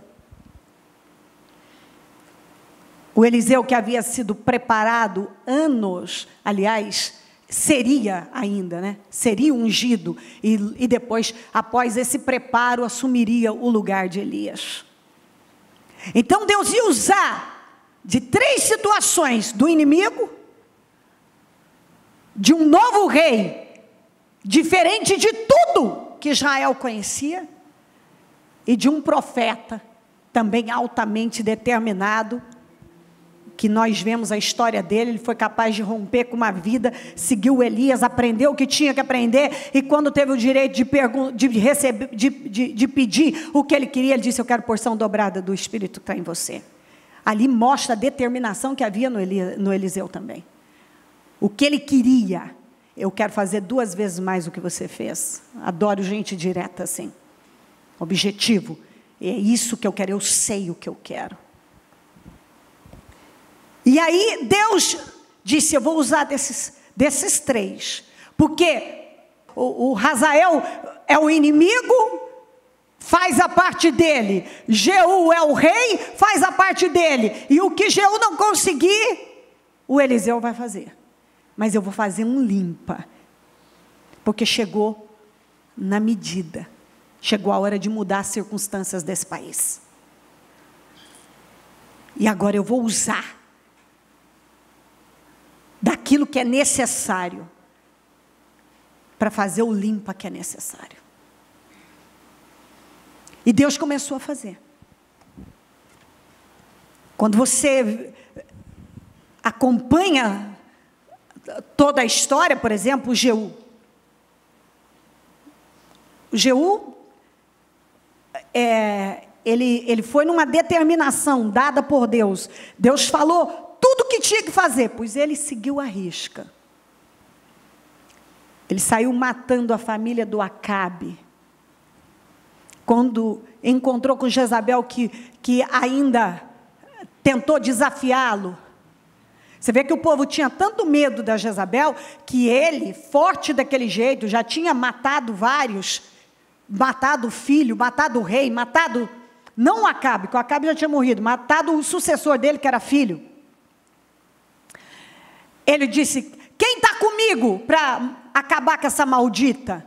O Eliseu que havia sido preparado anos, aliás, seria ainda, né? Seria ungido, e depois, após esse preparo, assumiria o lugar de Elias. Então Deus ia usar de 3 situações: do inimigo, de um novo rei, diferente de tudo que Israel conhecia, e de um profeta, também altamente determinado, que nós vemos a história dele. Ele foi capaz de romper com uma vida, seguiu Elias, aprendeu o que tinha que aprender, e quando teve o direito de pedir o que ele queria, ele disse: eu quero porção dobrada do Espírito que está em você. Ali mostra a determinação que havia no Eliseu também. O que ele queria: eu quero fazer 2 vezes mais do que você fez. Adoro gente direta assim, objetivo. É isso que eu quero, eu sei o que eu quero. E aí Deus disse: eu vou usar desses 3, porque o Hazael é o inimigo, faz a parte dele. Jeú é o rei, faz a parte dele. E o que Jeú não conseguir, o Eliseu vai fazer. Mas eu vou fazer um limpa, porque chegou na medida, chegou a hora de mudar as circunstâncias desse país. E agora eu vou usar daquilo que é necessário, para fazer o limpa que é necessário. E Deus começou a fazer. Quando você acompanha toda a história, por exemplo, o Jeú. O Jeú, ele foi numa determinação dada por Deus. Deus falou tudo o que tinha que fazer, pois ele seguiu à risca. Ele saiu matando a família do Acabe. Quando encontrou com Jezabel, que ainda tentou desafiá-lo. Você vê que o povo tinha tanto medo da Jezabel, que ele, forte daquele jeito, já tinha matado vários, matado o filho, matado o rei, matado, não o Acabe, porque o Acabe já tinha morrido, matado o sucessor dele, que era filho. Ele disse: quem está comigo para acabar com essa maldita?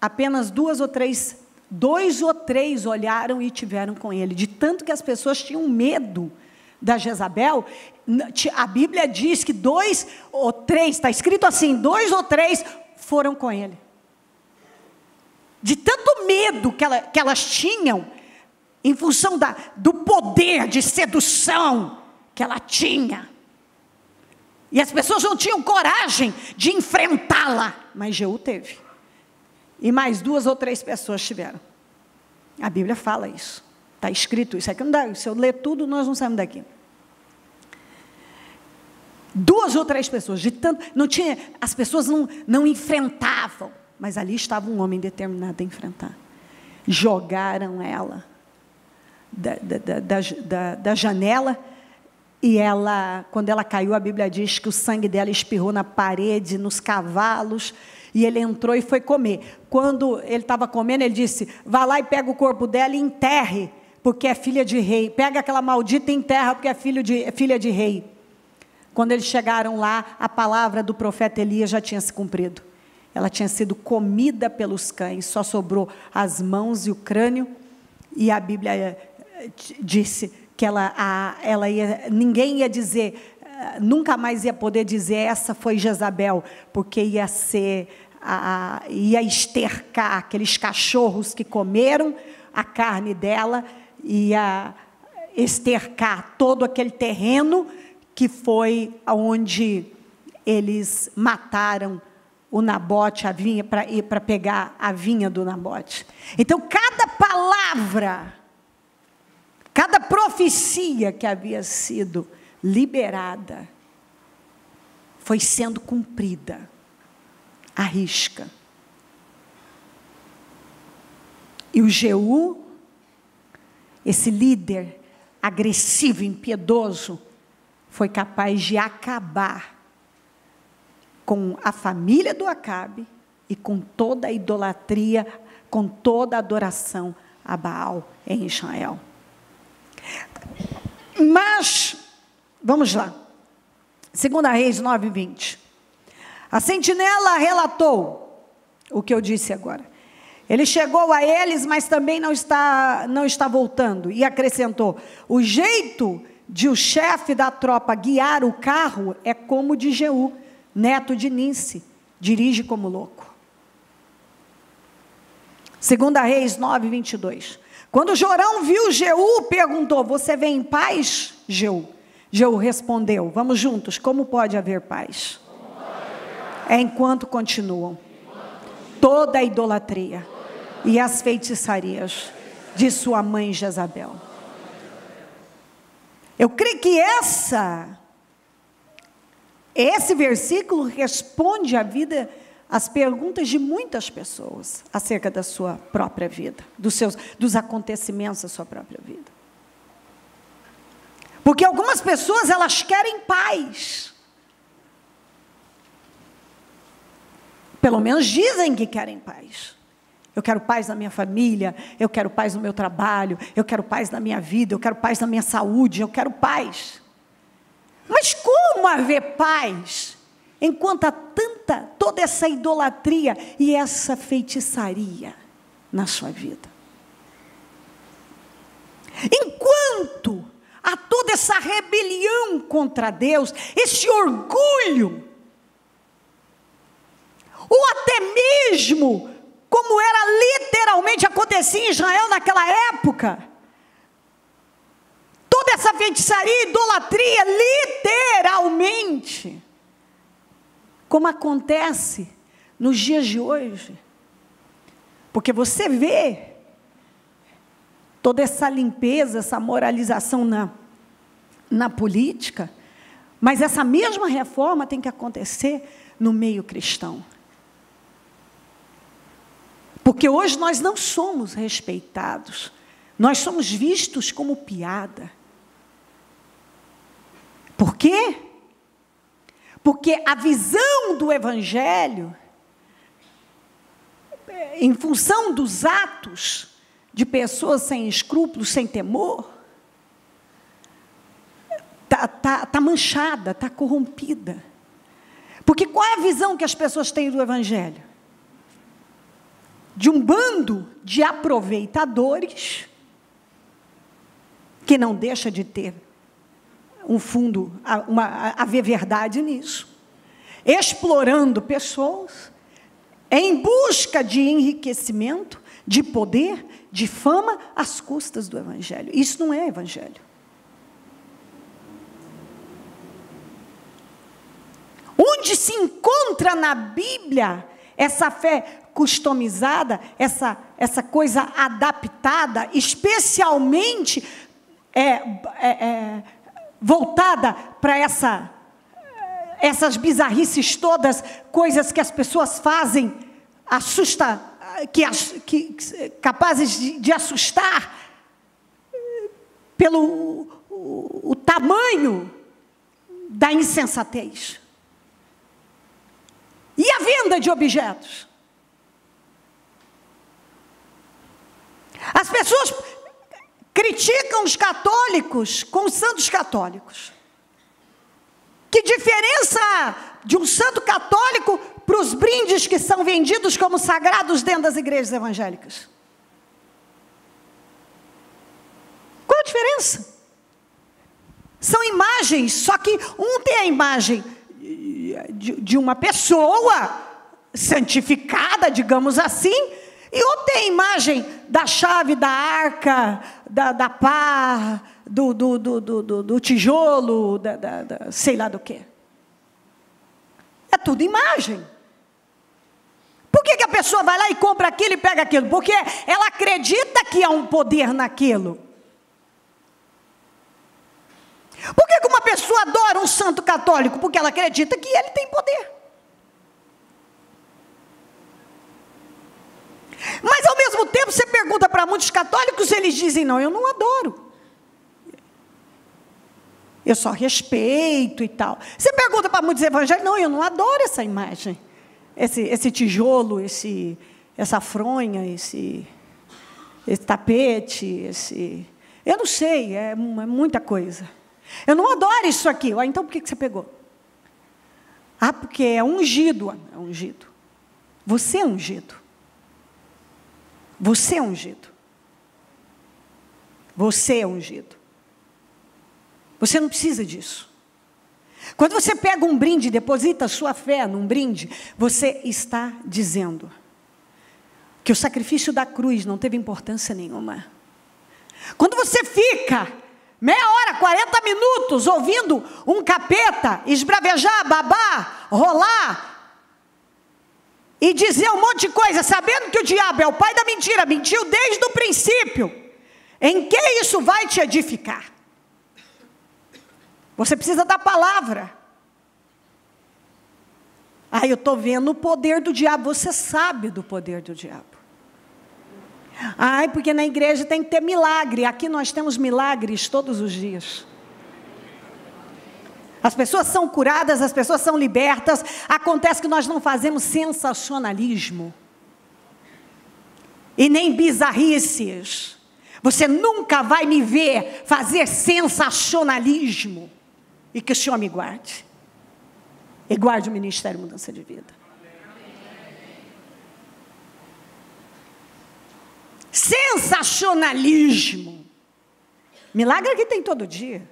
Apenas 2 ou 3 olharam e tiveram com ele. De tanto que as pessoas tinham medo da Jezabel, a Bíblia diz que 2 ou 3, está escrito assim, 2 ou 3 foram com ele. De tanto medo que elas tinham, em função do poder de sedução que ela tinha. E as pessoas não tinham coragem de enfrentá-la, mas Jeú teve. E mais 2 ou 3 pessoas tiveram. A Bíblia fala isso. Está escrito isso. Aqui não dá, se eu ler tudo, nós não saímos daqui. 2 ou 3 pessoas. De tanto, não tinha, as pessoas não enfrentavam. Mas ali estava um homem determinado a enfrentar. Jogaram ela da janela. E ela, quando ela caiu, a Bíblia diz que o sangue dela espirrou na parede, nos cavalos, e ele entrou e foi comer. Quando ele estava comendo, ele disse: vá lá e pega o corpo dela e enterre, porque é filha de rei. Pega aquela maldita e enterra, porque é filha de rei. Quando eles chegaram lá, a palavra do profeta Elias já tinha se cumprido. Ela tinha sido comida pelos cães, só sobrou as mãos e o crânio, e a Bíblia disse que ninguém ia dizer, nunca mais ia poder dizer: essa foi Jezabel, porque ia estercar aqueles cachorros que comeram a carne dela, ia estercar todo aquele terreno que foi onde eles mataram o Nabote, a vinha, para pegar a vinha do Nabote. Então, cada palavra, cada profecia que havia sido liberada, foi sendo cumprida, à risca. E o Jeú, esse líder agressivo, impiedoso, foi capaz de acabar com a família do Acabe e com toda a idolatria, com toda a adoração a Baal em Israel. Mas, vamos lá, 2 Reis 9:20. A sentinela relatou o que eu disse agora. Ele chegou a eles, mas também não está voltando. E acrescentou: o jeito de o chefe da tropa guiar o carro é como o de Jeú, neto de Ninsi, dirige como louco. 2 Reis 9, 22. Quando Jorão viu Jeú, perguntou: você vem em paz, Jeú? Jeú respondeu: vamos juntos, como pode haver paz? É enquanto continuam toda a idolatria e as feitiçarias de sua mãe Jezabel. Eu creio que esse versículo responde às perguntas de muitas pessoas acerca da sua própria vida, dos acontecimentos da sua própria vida. Porque algumas pessoas, elas querem paz. Pelo menos dizem que querem paz. Eu quero paz na minha família, eu quero paz no meu trabalho, eu quero paz na minha vida, eu quero paz na minha saúde, eu quero paz. Mas como haver paz enquanto há toda essa idolatria e essa feitiçaria na sua vida? Enquanto há toda essa rebelião contra Deus, esse orgulho, ou até mesmo, como era literalmente acontecia em Israel naquela época, toda essa feitiçaria, idolatria, literalmente, como acontece nos dias de hoje. Porque você vê toda essa limpeza, essa moralização na política, mas essa mesma reforma tem que acontecer no meio cristão. Porque hoje nós não somos respeitados, nós somos vistos como piada. Por quê? Porque a visão do Evangelho, em função dos atos de pessoas sem escrúpulos, sem temor, tá manchada, está corrompida. Porque qual é a visão que as pessoas têm do Evangelho? De um bando de aproveitadores, que não deixa de ter um fundo, haver verdade nisso, explorando pessoas, em busca de enriquecimento, de poder, de fama, às custas do Evangelho. Isso não é Evangelho. Onde se encontra na Bíblia essa fé customizada, essa coisa adaptada, especialmente voltada para essas bizarrices todas, coisas que as pessoas fazem, capazes de assustar, pelo o tamanho da insensatez. E a venda de objetos? As pessoas criticam os católicos com os santos católicos. Que diferença há de um santo católico para os brindes que são vendidos como sagrados dentro das igrejas evangélicas? Qual a diferença? São imagens, só que um tem a imagem de uma pessoa santificada, digamos assim, e outro tem a imagem da chave da arca, da pá, do tijolo, sei lá do quê. É tudo imagem. Por que a pessoa vai lá e compra aquilo e pega aquilo? Porque ela acredita que há um poder naquilo. Por que uma pessoa adora um santo católico? Porque ela acredita que ele tem poder. Mas ao mesmo tempo você pergunta para muitos católicos, eles dizem: não, eu não adoro, eu só respeito e tal. Você pergunta para muitos evangélicos: não, eu não adoro essa imagem, esse tijolo, essa fronha, esse tapete, eu não sei, é muita coisa. Eu não adoro isso aqui. Então por que você pegou? Ah, porque é ungido. É ungido. Você é ungido. Você é ungido. Você é ungido. Você não precisa disso. Quando você pega um brinde e deposita sua fé num brinde, você está dizendo que o sacrifício da cruz não teve importância nenhuma. Quando você fica meia hora, 40 minutos ouvindo um capeta esbravejar, babar, rolar e dizer um monte de coisa, sabendo que o diabo é o pai da mentira, mentiu desde o princípio, em que isso vai te edificar? Você precisa da palavra. Ah, eu estou vendo o poder do diabo. Você sabe do poder do diabo. Ai, porque na igreja tem que ter milagre. Aqui nós temos milagres todos os dias. As pessoas são curadas, as pessoas são libertas. Acontece que nós não fazemos sensacionalismo. E nem bizarrices. Você nunca vai me ver fazer sensacionalismo. E que o Senhor me guarde. E guarde o Ministério Mudança de Vida. Sensacionalismo. Milagre que tem todo dia.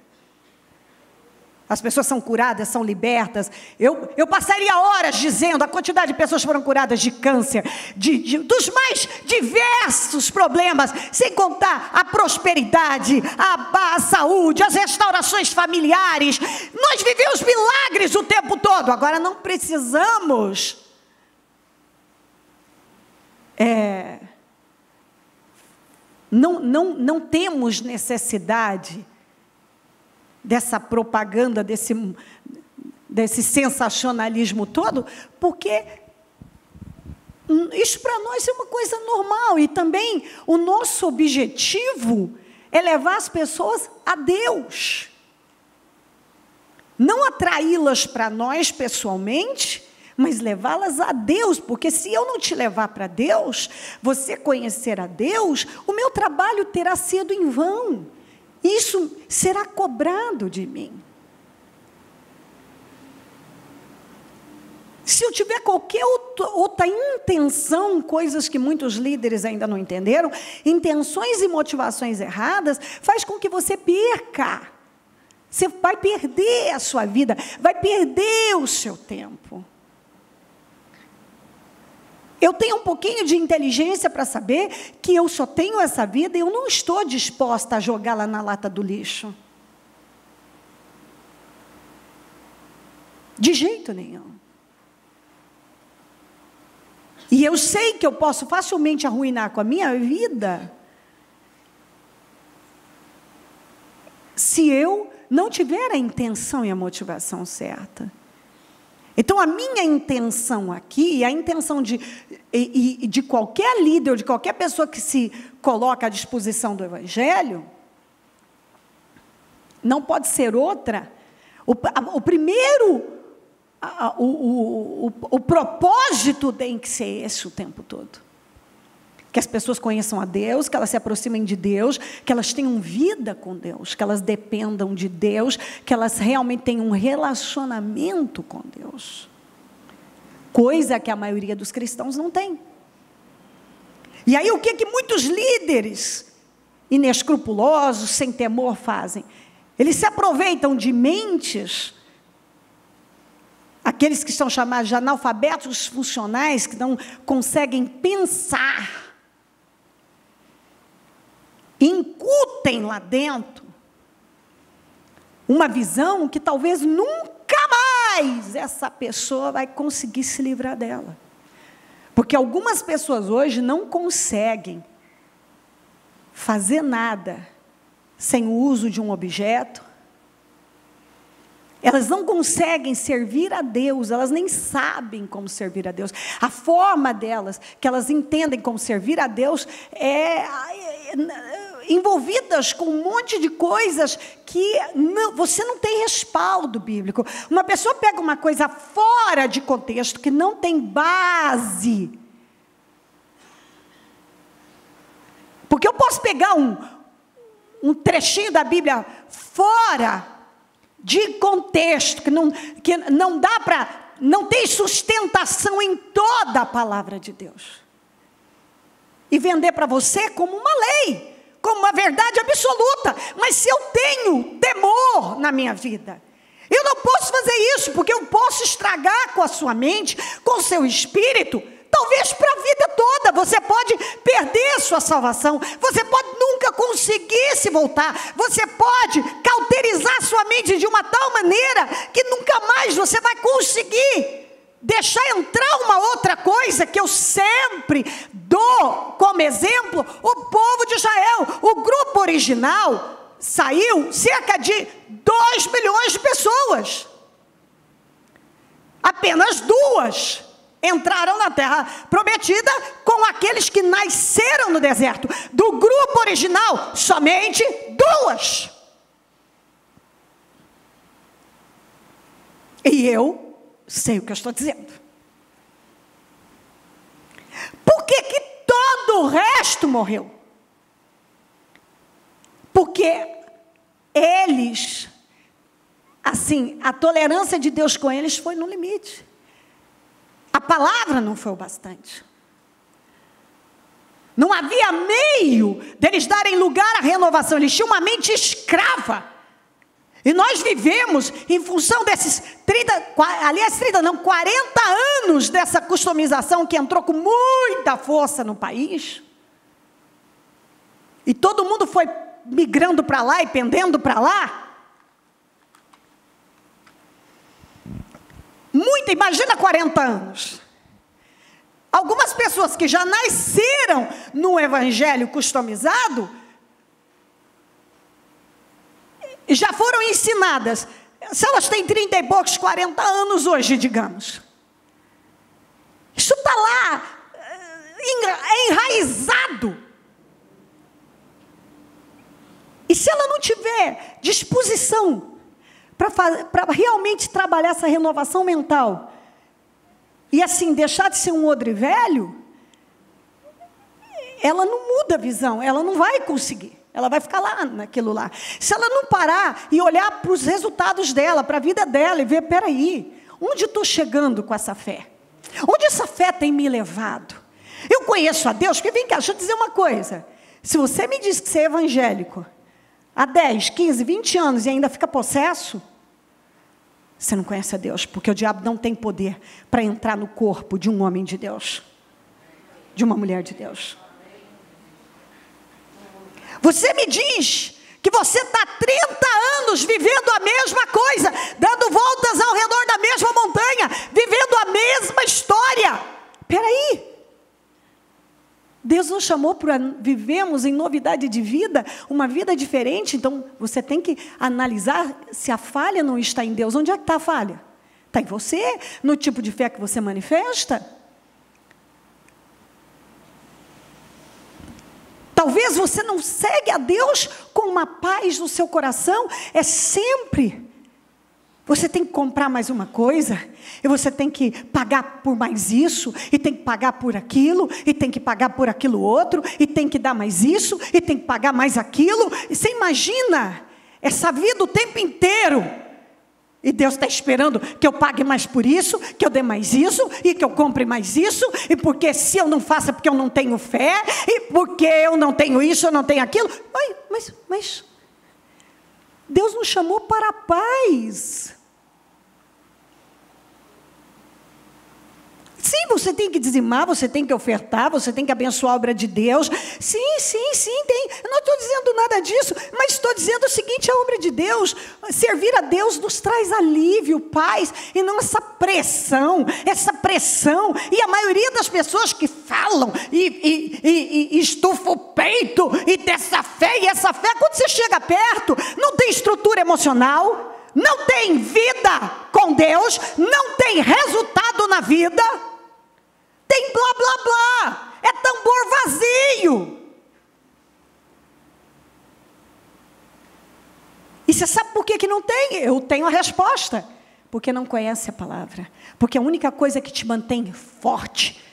As pessoas são curadas, são libertas. Eu passaria horas dizendo a quantidade de pessoas que foram curadas de câncer, dos mais diversos problemas, sem contar a prosperidade, a saúde, as restaurações familiares. Nós vivemos milagres o tempo todo. Agora não precisamos não temos necessidade dessa propaganda, desse sensacionalismo todo, porque isso para nós é uma coisa normal, e também o nosso objetivo é levar as pessoas a Deus, não atraí-las para nós pessoalmente, mas levá-las a Deus, porque se eu não te levar para Deus, você conhecer a Deus, o meu trabalho terá sido em vão. Isso será cobrado de mim. Se eu tiver qualquer outra intenção, coisas que muitos líderes ainda não entenderam, intenções e motivações erradas, faz com que você perca. Você vai perder a sua vida, vai perder o seu tempo. Eu tenho um pouquinho de inteligência para saber que eu só tenho essa vida e eu não estou disposta a jogá-la na lata do lixo. De jeito nenhum. E eu sei que eu posso facilmente arruinar com a minha vida se eu não tiver a intenção e a motivação certa. Então, a minha intenção aqui, a intenção de qualquer líder, ou de qualquer pessoa que se coloca à disposição do Evangelho, não pode ser outra. O primeiro, o propósito tem que ser esse o tempo todo. Que as pessoas conheçam a Deus, que elas se aproximem de Deus, que elas tenham vida com Deus, que elas dependam de Deus, que elas realmente tenham um relacionamento com Deus. Coisa que a maioria dos cristãos não tem. E aí o que muitos líderes inescrupulosos, sem temor, fazem? Eles se aproveitam de mentes, aqueles que são chamados de analfabetos funcionais, que não conseguem pensar, incutem lá dentro uma visão que talvez nunca mais essa pessoa vai conseguir se livrar dela. Porque algumas pessoas hoje não conseguem fazer nada sem o uso de um objeto. Elas não conseguem servir a Deus, elas nem sabem como servir a Deus. A forma delas, que elas entendem como servir a Deus, envolvidas com um monte de coisas que você não tem respaldo bíblico. Uma pessoa pega uma coisa fora de contexto, que não tem base. Porque eu posso pegar um trechinho da Bíblia fora de contexto, que não dá para não tem sustentação em toda a palavra de Deus. E vender para você como uma lei, como uma verdade absoluta. Mas se eu tenho temor na minha vida, eu não posso fazer isso, porque eu posso estragar com a sua mente, com o seu espírito, talvez para a vida toda. Você pode perder sua salvação, você pode nunca conseguir se voltar, você pode cauterizar sua mente de uma tal maneira que nunca mais você vai conseguir deixar entrar uma outra coisa que eu sempre dou como exemplo. O povo de Israel, o grupo original, saiu cerca de 2 milhões de pessoas. Apenas 2 entraram na terra prometida, com aqueles que nasceram no deserto. Do grupo original, somente 2. E eu sei o que eu estou dizendo. Por que que todo o resto morreu? Porque eles, assim, a tolerância de Deus com eles foi no limite. A palavra não foi o bastante. Não havia meio deles darem lugar à renovação. Eles tinham uma mente escrava. E nós vivemos em função desses 40 anos dessa customização que entrou com muita força no país. E todo mundo foi migrando para lá e pendendo para lá. Imagina 40 anos. Algumas pessoas que já nasceram no evangelho customizado, já foram ensinadas. Se elas têm 30 e poucos, 40 anos hoje, digamos. Isso está lá, é enraizado. E se ela não tiver disposição para realmente trabalhar essa renovação mental, e assim, deixar de ser um odre velho, ela não muda a visão, ela não vai conseguir. Ela vai ficar lá, naquilo lá. Se ela não parar e olhar para os resultados dela, para a vida dela, e ver, peraí, onde eu estou chegando com essa fé? Onde essa fé tem me levado? Eu conheço a Deus, porque vem cá, deixa eu dizer uma coisa. Se você me diz que você é evangélico há 10, 15, 20 anos e ainda fica possesso, você não conhece a Deus, porque o diabo não tem poder para entrar no corpo de um homem de Deus, de uma mulher de Deus. Você me diz que você está há 30 anos vivendo a mesma coisa, dando voltas ao redor da mesma montanha, vivendo a mesma história. Espera aí. Deus nos chamou para vivermos em novidade de vida, uma vida diferente. Então, você tem que analisar se a falha não está em Deus. Onde é que está a falha? Está em você, no tipo de fé que você manifesta? Talvez você não segue a Deus com uma paz no seu coração. É sempre... Você tem que comprar mais uma coisa, e você tem que pagar por mais isso, e tem que pagar por aquilo, e tem que pagar por aquilo outro, e tem que dar mais isso, e tem que pagar mais aquilo. E você imagina essa vida o tempo inteiro. E Deus está esperando que eu pague mais por isso, que eu dê mais isso, e que eu compre mais isso, e porque se eu não faço é porque eu não tenho fé, e porque eu não tenho isso, eu não tenho aquilo. Ai, mas Deus nos chamou para a paz. Sim, você tem que dizimar, você tem que ofertar, você tem que abençoar a obra de Deus. Sim, tem. Eu não estou dizendo nada disso, mas estou dizendo o seguinte: a obra de Deus, servir a Deus nos traz alívio, paz, e não essa pressão. E a maioria das pessoas que falam e estufa o peito, e dessa fé, e essa fé, quando você chega perto, não tem estrutura emocional, não tem vida com Deus, não tem resultado na vida. Tem blá, blá, blá. É tambor vazio. E você sabe por que não tem? Eu tenho a resposta. Porque não conhece a palavra. Porque a única coisa que te mantém forte,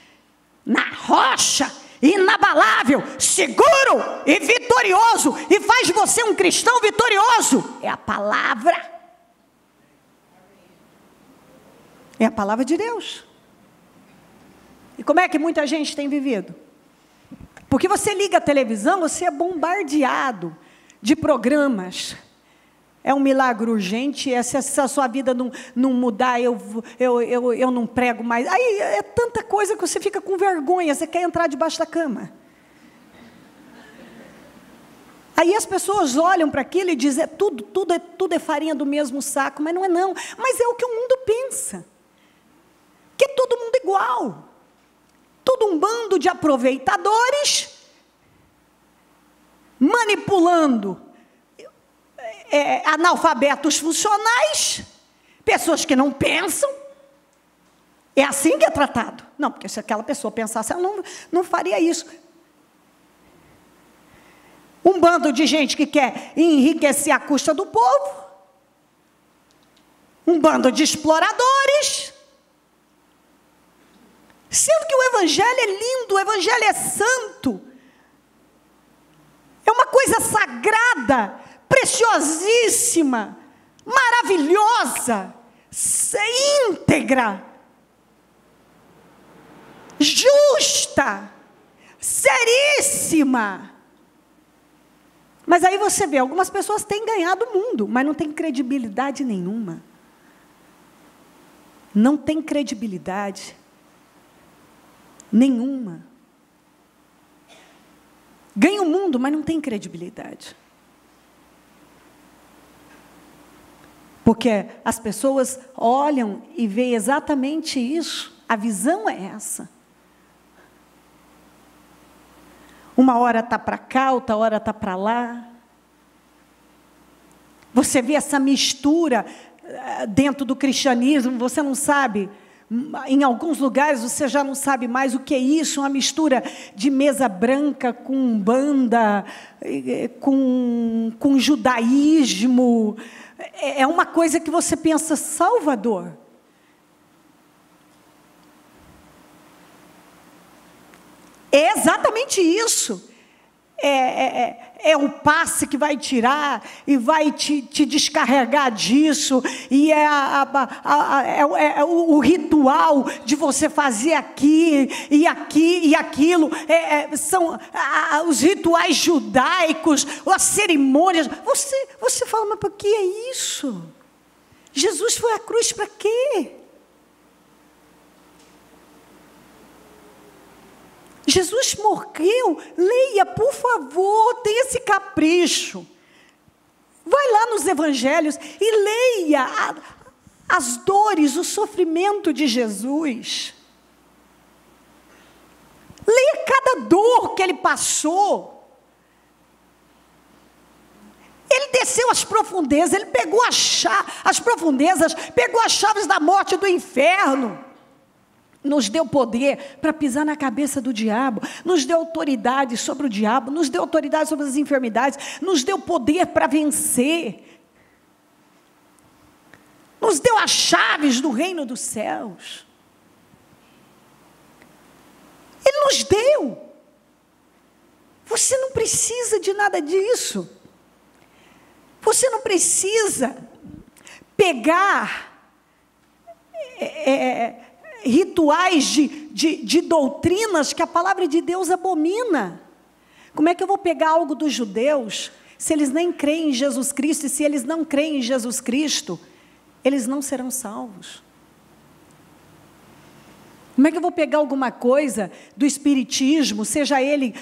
na rocha, inabalável, seguro e vitorioso, e faz de você um cristão vitorioso, é a palavra. É a palavra de Deus. E como é que muita gente tem vivido? Porque você liga a televisão, você é bombardeado de programas. É um milagre urgente, se a sua vida não mudar, eu não prego mais. Aí é tanta coisa que você fica com vergonha, você quer entrar debaixo da cama. Aí as pessoas olham para aquilo e dizem, tudo é farinha do mesmo saco, mas não é não. Mas é o que o mundo pensa. Que é todo mundo igual. Todo um bando de aproveitadores, manipulando analfabetos funcionais, pessoas que não pensam. É assim que é tratado. Não, porque se aquela pessoa pensasse, ela não faria isso. Um bando de gente que quer enriquecer à custa do povo. Um bando de exploradores. Sendo que o Evangelho é lindo, o Evangelho é santo. É uma coisa sagrada, preciosíssima, maravilhosa, íntegra, justa, seríssima. Mas aí você vê, algumas pessoas têm ganhado o mundo, mas não tem credibilidade nenhuma. Não tem credibilidade nenhuma. Ganha o mundo, mas não tem credibilidade. Porque as pessoas olham e veem exatamente isso. A visão é essa. Uma hora está para cá, outra hora está para lá. Você vê essa mistura dentro do cristianismo, você não sabe. Em alguns lugares você já não sabe mais o que é isso, uma mistura de mesa branca com umbanda, com judaísmo. É uma coisa que você pensa, Salvador. É exatamente isso. É o passe que vai tirar e vai te descarregar disso, e é o ritual de você fazer aqui e aquilo, são os rituais judaicos, as cerimônias. Você fala, mas para que é isso? Jesus foi à cruz para quê? Jesus morreu, leia, por favor, tenha esse capricho. Vai lá nos evangelhos e leia as dores, o sofrimento de Jesus. Leia cada dor que ele passou. Ele desceu às profundezas, ele pegou as profundezas, pegou as chaves da morte e do inferno. Nos deu poder para pisar na cabeça do diabo, nos deu autoridade sobre o diabo, nos deu autoridade sobre as enfermidades, nos deu poder para vencer, nos deu as chaves do reino dos céus. Ele nos deu. Você não precisa de nada disso. Você não precisa pegar rituais de doutrinas que a palavra de Deus abomina. Como é que eu vou pegar algo dos judeus, se eles nem creem em Jesus Cristo, e se eles não creem em Jesus Cristo, eles não serão salvos? Como é que eu vou pegar alguma coisa do espiritismo, seja ele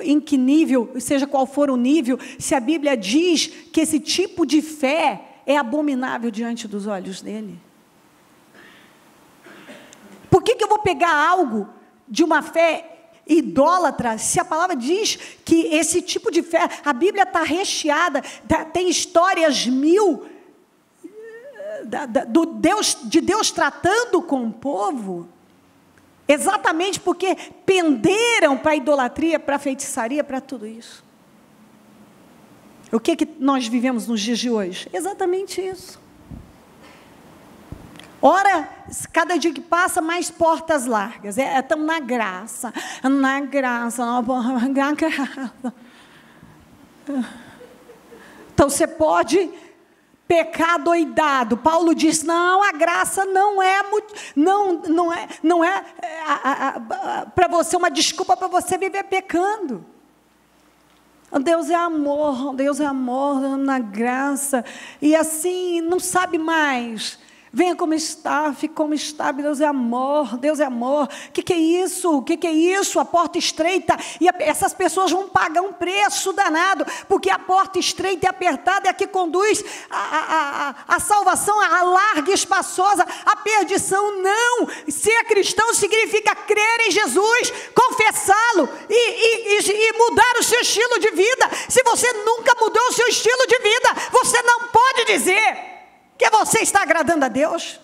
em que nível, seja qual for o nível, se a Bíblia diz que esse tipo de fé é abominável diante dos olhos dele? Por que eu vou pegar algo de uma fé idólatra, se a palavra diz que esse tipo de fé, a Bíblia está recheada, tem histórias mil de Deus tratando com o povo, exatamente porque penderam para a idolatria, para a feitiçaria, para tudo isso. O que nós vivemos nos dias de hoje? Exatamente isso. Ora, cada dia que passa, mais portas largas. Estamos na graça. Na graça. Então, você pode pecar doidado. Paulo diz, não, a graça não é para você uma desculpa para você viver pecando. Deus é amor na graça, e assim, não sabe mais, venha como está, fique como está, Deus é amor, o que é isso? O que é isso? A porta estreita, e essas pessoas vão pagar um preço danado, porque a porta estreita e apertada é a que conduz a salvação, a larga e espaçosa, a perdição. Não, ser cristão significa crer em Jesus, confessá-lo e mudar o seu estilo de vida. Se você nunca mudou o seu estilo de vida, você não pode dizer que você está agradando a Deus.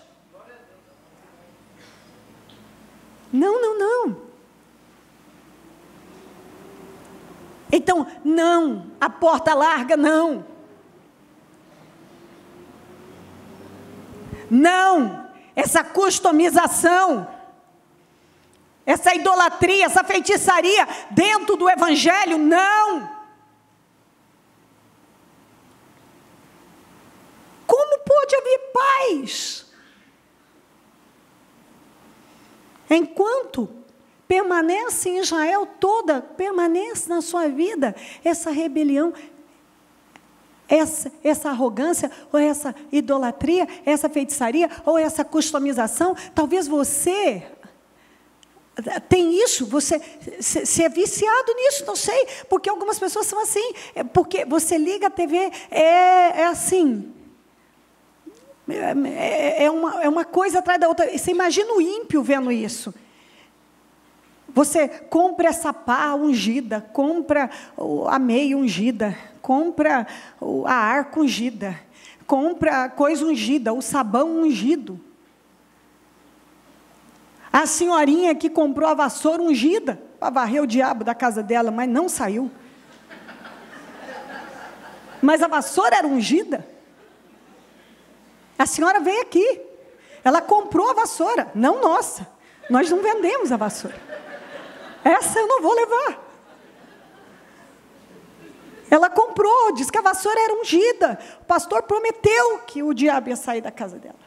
Não. Então, não, a porta larga, não. Não, essa customização, essa idolatria, essa feitiçaria dentro do Evangelho, não. Como pode haver paz? Enquanto permanece em Israel toda, permanece na sua vida essa rebelião, essa arrogância, ou essa idolatria, essa feitiçaria, ou essa customização. Talvez você tem isso, você se é viciado nisso, não sei, porque algumas pessoas são assim, porque você liga a TV, é assim, é uma coisa atrás da outra. Você imagina o ímpio vendo isso. Você compra essa pá ungida, compra a meia ungida, compra a arca ungida, compra a coisa ungida, o sabão ungido. A senhorinha que comprou a vassoura ungida para varrer o diabo da casa dela, mas não saiu. Mas a vassoura era ungida. A senhora veio aqui, ela comprou a vassoura, não nossa. Nós não vendemos a vassoura. Essa eu não vou levar. Ela comprou, disse que a vassoura era ungida. O pastor prometeu que o diabo ia sair da casa dela.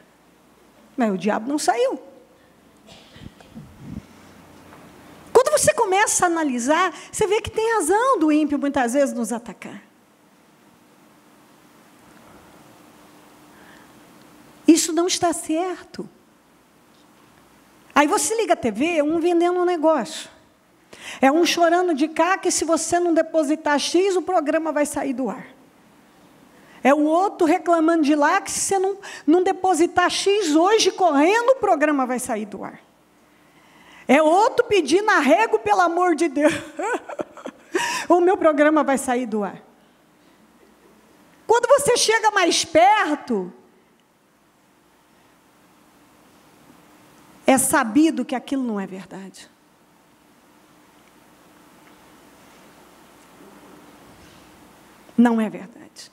Mas o diabo não saiu. Quando você começa a analisar, você vê que tem razão do ímpio muitas vezes nos atacar. Isso não está certo. Aí você liga a TV, é um vendendo um negócio. É um chorando de cá que se você não depositar X, o programa vai sair do ar. É o outro reclamando de lá que se você não depositar X hoje, correndo, o programa vai sair do ar. É outro pedindo arrego, pelo amor de Deus. O meu programa vai sair do ar. Quando você chega mais perto, é sabido que aquilo não é verdade. Não é verdade.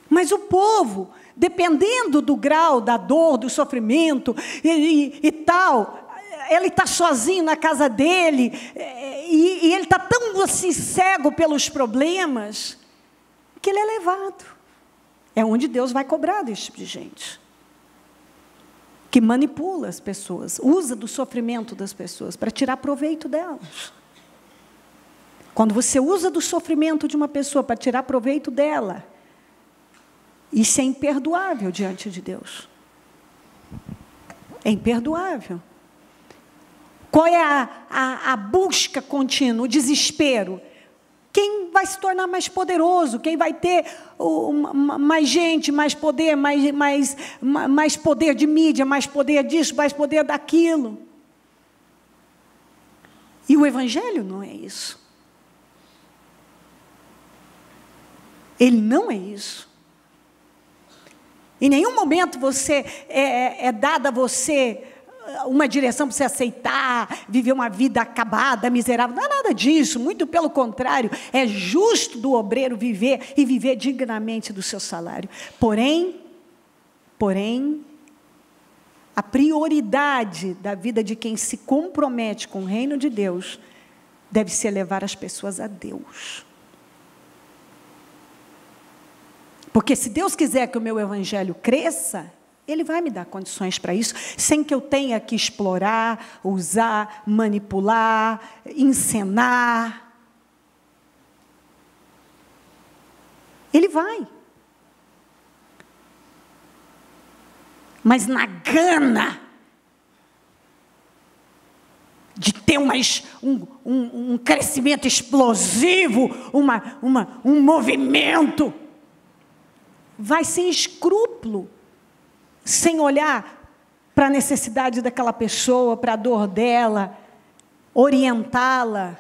Mas o povo, dependendo do grau da dor, do sofrimento e tal, ele está sozinho na casa dele, e ele está tão assim, cego pelos problemas, que ele é levado. É onde Deus vai cobrar desse tipo de gente. Que manipula as pessoas, usa do sofrimento das pessoas para tirar proveito delas. Quando você usa do sofrimento de uma pessoa para tirar proveito dela, isso é imperdoável diante de Deus. É imperdoável. Qual é a busca contínua, o desespero? Quem vai se tornar mais poderoso? Quem vai ter mais gente, mais poder, mais poder de mídia, mais poder disso, mais poder daquilo? E o Evangelho não é isso. Ele não é isso. Em nenhum momento é dada a você uma direção para você aceitar, viver uma vida acabada, miserável. Não é nada disso, muito pelo contrário. É justo do obreiro viver e viver dignamente do seu salário. Porém, a prioridade da vida de quem se compromete com o reino de Deus deve ser levar as pessoas a Deus. Porque se Deus quiser que o meu evangelho cresça, Ele vai me dar condições para isso, sem que eu tenha que explorar, usar, manipular, encenar. Ele vai. Mas na gana de ter um crescimento explosivo, um movimento, vai sem escrúpulo, sem olhar para a necessidade daquela pessoa, para a dor dela, orientá-la.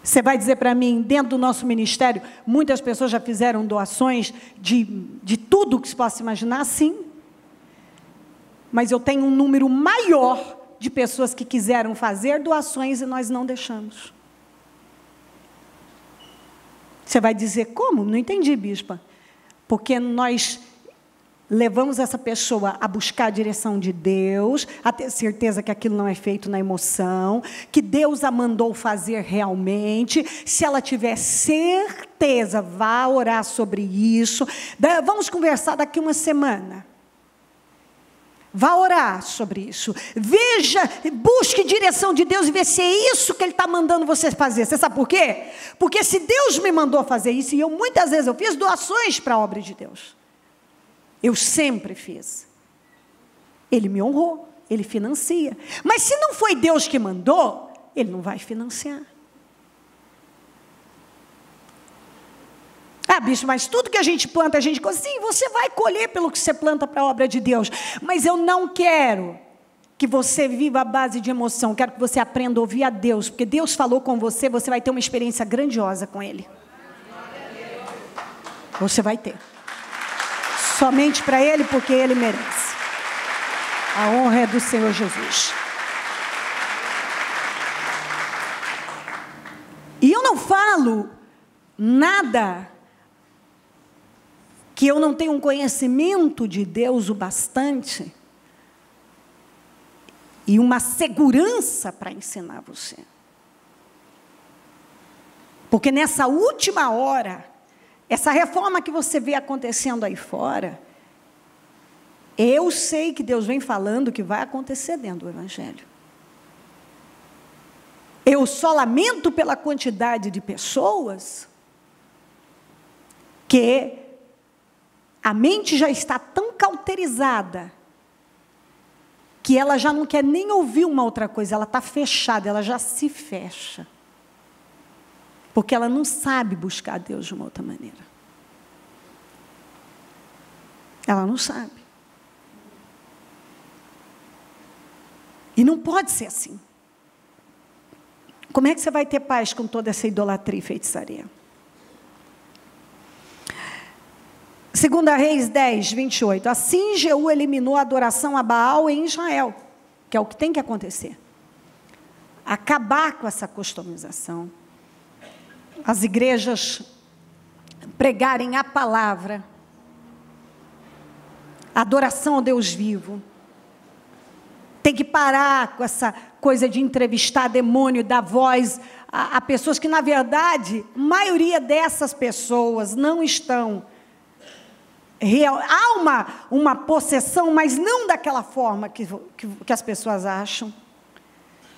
Você vai dizer para mim, dentro do nosso ministério, muitas pessoas já fizeram doações de tudo que se possa imaginar, sim. Mas eu tenho um número maior de pessoas que quiseram fazer doações e nós não deixamos. Você vai dizer, como? Não entendi, bispa. Porque nós levamos essa pessoa a buscar a direção de Deus, a ter certeza que aquilo não é feito na emoção, que Deus a mandou fazer realmente. Se ela tiver certeza, vá orar sobre isso. Vamos conversar daqui uma semana. Vá orar sobre isso. Veja, busque direção de Deus e vê se é isso que Ele está mandando você fazer. Você sabe por quê? Porque se Deus me mandou fazer isso, e muitas vezes eu fiz doações para a obra de Deus. Eu sempre fiz. Ele me honrou, Ele financia. Mas se não foi Deus que mandou, Ele não vai financiar. Ah, bicho, mas tudo que a gente planta, a gente... Sim, você vai colher pelo que você planta para a obra de Deus. Mas eu não quero que você viva à base de emoção. Quero que você aprenda a ouvir a Deus. Porque Deus falou com você, você vai ter uma experiência grandiosa com Ele. Você vai ter. Somente para Ele, porque Ele merece. A honra é do Senhor Jesus. E eu não falo nada que eu não tenho um conhecimento de Deus o bastante e uma segurança para ensinar você. Porque nessa última hora, essa reforma que você vê acontecendo aí fora, eu sei que Deus vem falando que vai acontecer dentro do Evangelho. Eu só lamento pela quantidade de pessoas que a mente já está tão cauterizada que ela já não quer nem ouvir uma outra coisa, ela está fechada, ela já se fecha. Porque ela não sabe buscar a Deus de uma outra maneira. Ela não sabe. E não pode ser assim. Como é que você vai ter paz com toda essa idolatria e feitiçaria? 2 Reis 10, 28. Assim Jeú eliminou a adoração a Baal em Israel, que é o que tem que acontecer. Acabar com essa customização. As igrejas pregarem a palavra, a adoração ao Deus vivo. Tem que parar com essa coisa de entrevistar demônio, dar voz a pessoas que, na verdade, a maioria dessas pessoas não estão real. Há uma possessão, mas não daquela forma que as pessoas acham.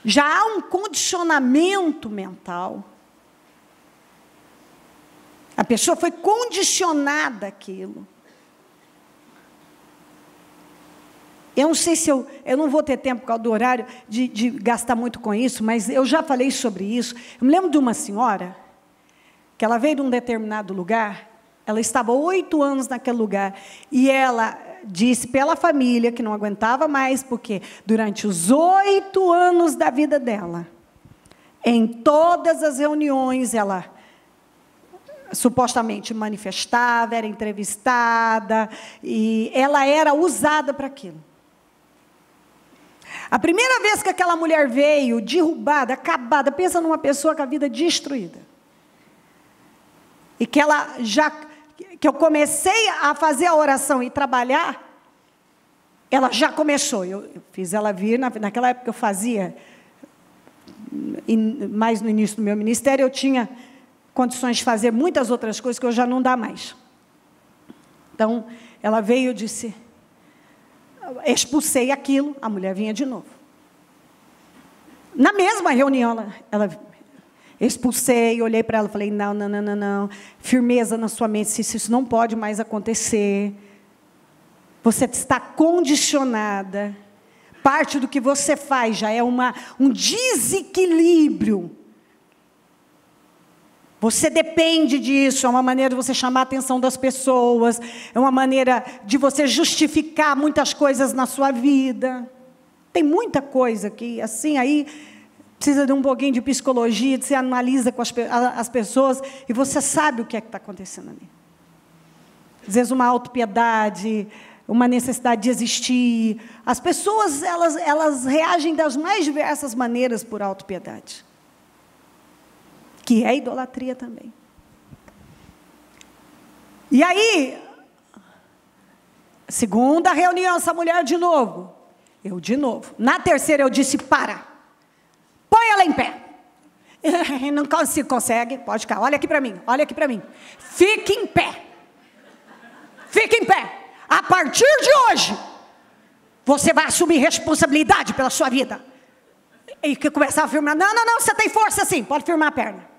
Já há um condicionamento mental. A pessoa foi condicionada àquilo. Eu não sei se eu não vou ter tempo por causa do horário de gastar muito com isso, mas eu já falei sobre isso. Eu me lembro de uma senhora, que ela veio de um determinado lugar, ela estava 8 anos naquele lugar, e ela disse pela família que não aguentava mais, porque durante os 8 anos da vida dela, em todas as reuniões, ela supostamente manifestava, era entrevistada, e ela era usada para aquilo. A primeira vez que aquela mulher veio, derrubada, acabada, pensa numa pessoa com a vida destruída. E que eu comecei a fazer a oração e trabalhar, ela já começou. Eu fiz ela vir, naquela época eu fazia, mais no início do meu ministério, eu tinha condições de fazer muitas outras coisas que hoje já não dá mais. Então, ela veio e disse, expulsei aquilo, a mulher vinha de novo. Na mesma reunião, ela expulsei, olhei para ela e falei, não, firmeza na sua mente, isso não pode mais acontecer. Você está condicionada. Parte do que você faz já é um desequilíbrio. Você depende disso, é uma maneira de você chamar a atenção das pessoas, é uma maneira de você justificar muitas coisas na sua vida. Tem muita coisa que, assim, aí precisa de um pouquinho de psicologia, você analisa com as pessoas e você sabe o que é que está acontecendo ali. Às vezes uma autopiedade, uma necessidade de existir. As pessoas, elas reagem das mais diversas maneiras por autopiedade. Que é idolatria também. E aí, segunda reunião, essa mulher de novo. Eu de novo. Na terceira eu disse, para. Põe ela em pé. Não consegue, pode ficar. Olha aqui para mim, olha aqui para mim. Fique em pé. Fique em pé. A partir de hoje, você vai assumir responsabilidade pela sua vida. E que começava a firmar. Não, você tem força sim, pode firmar a perna.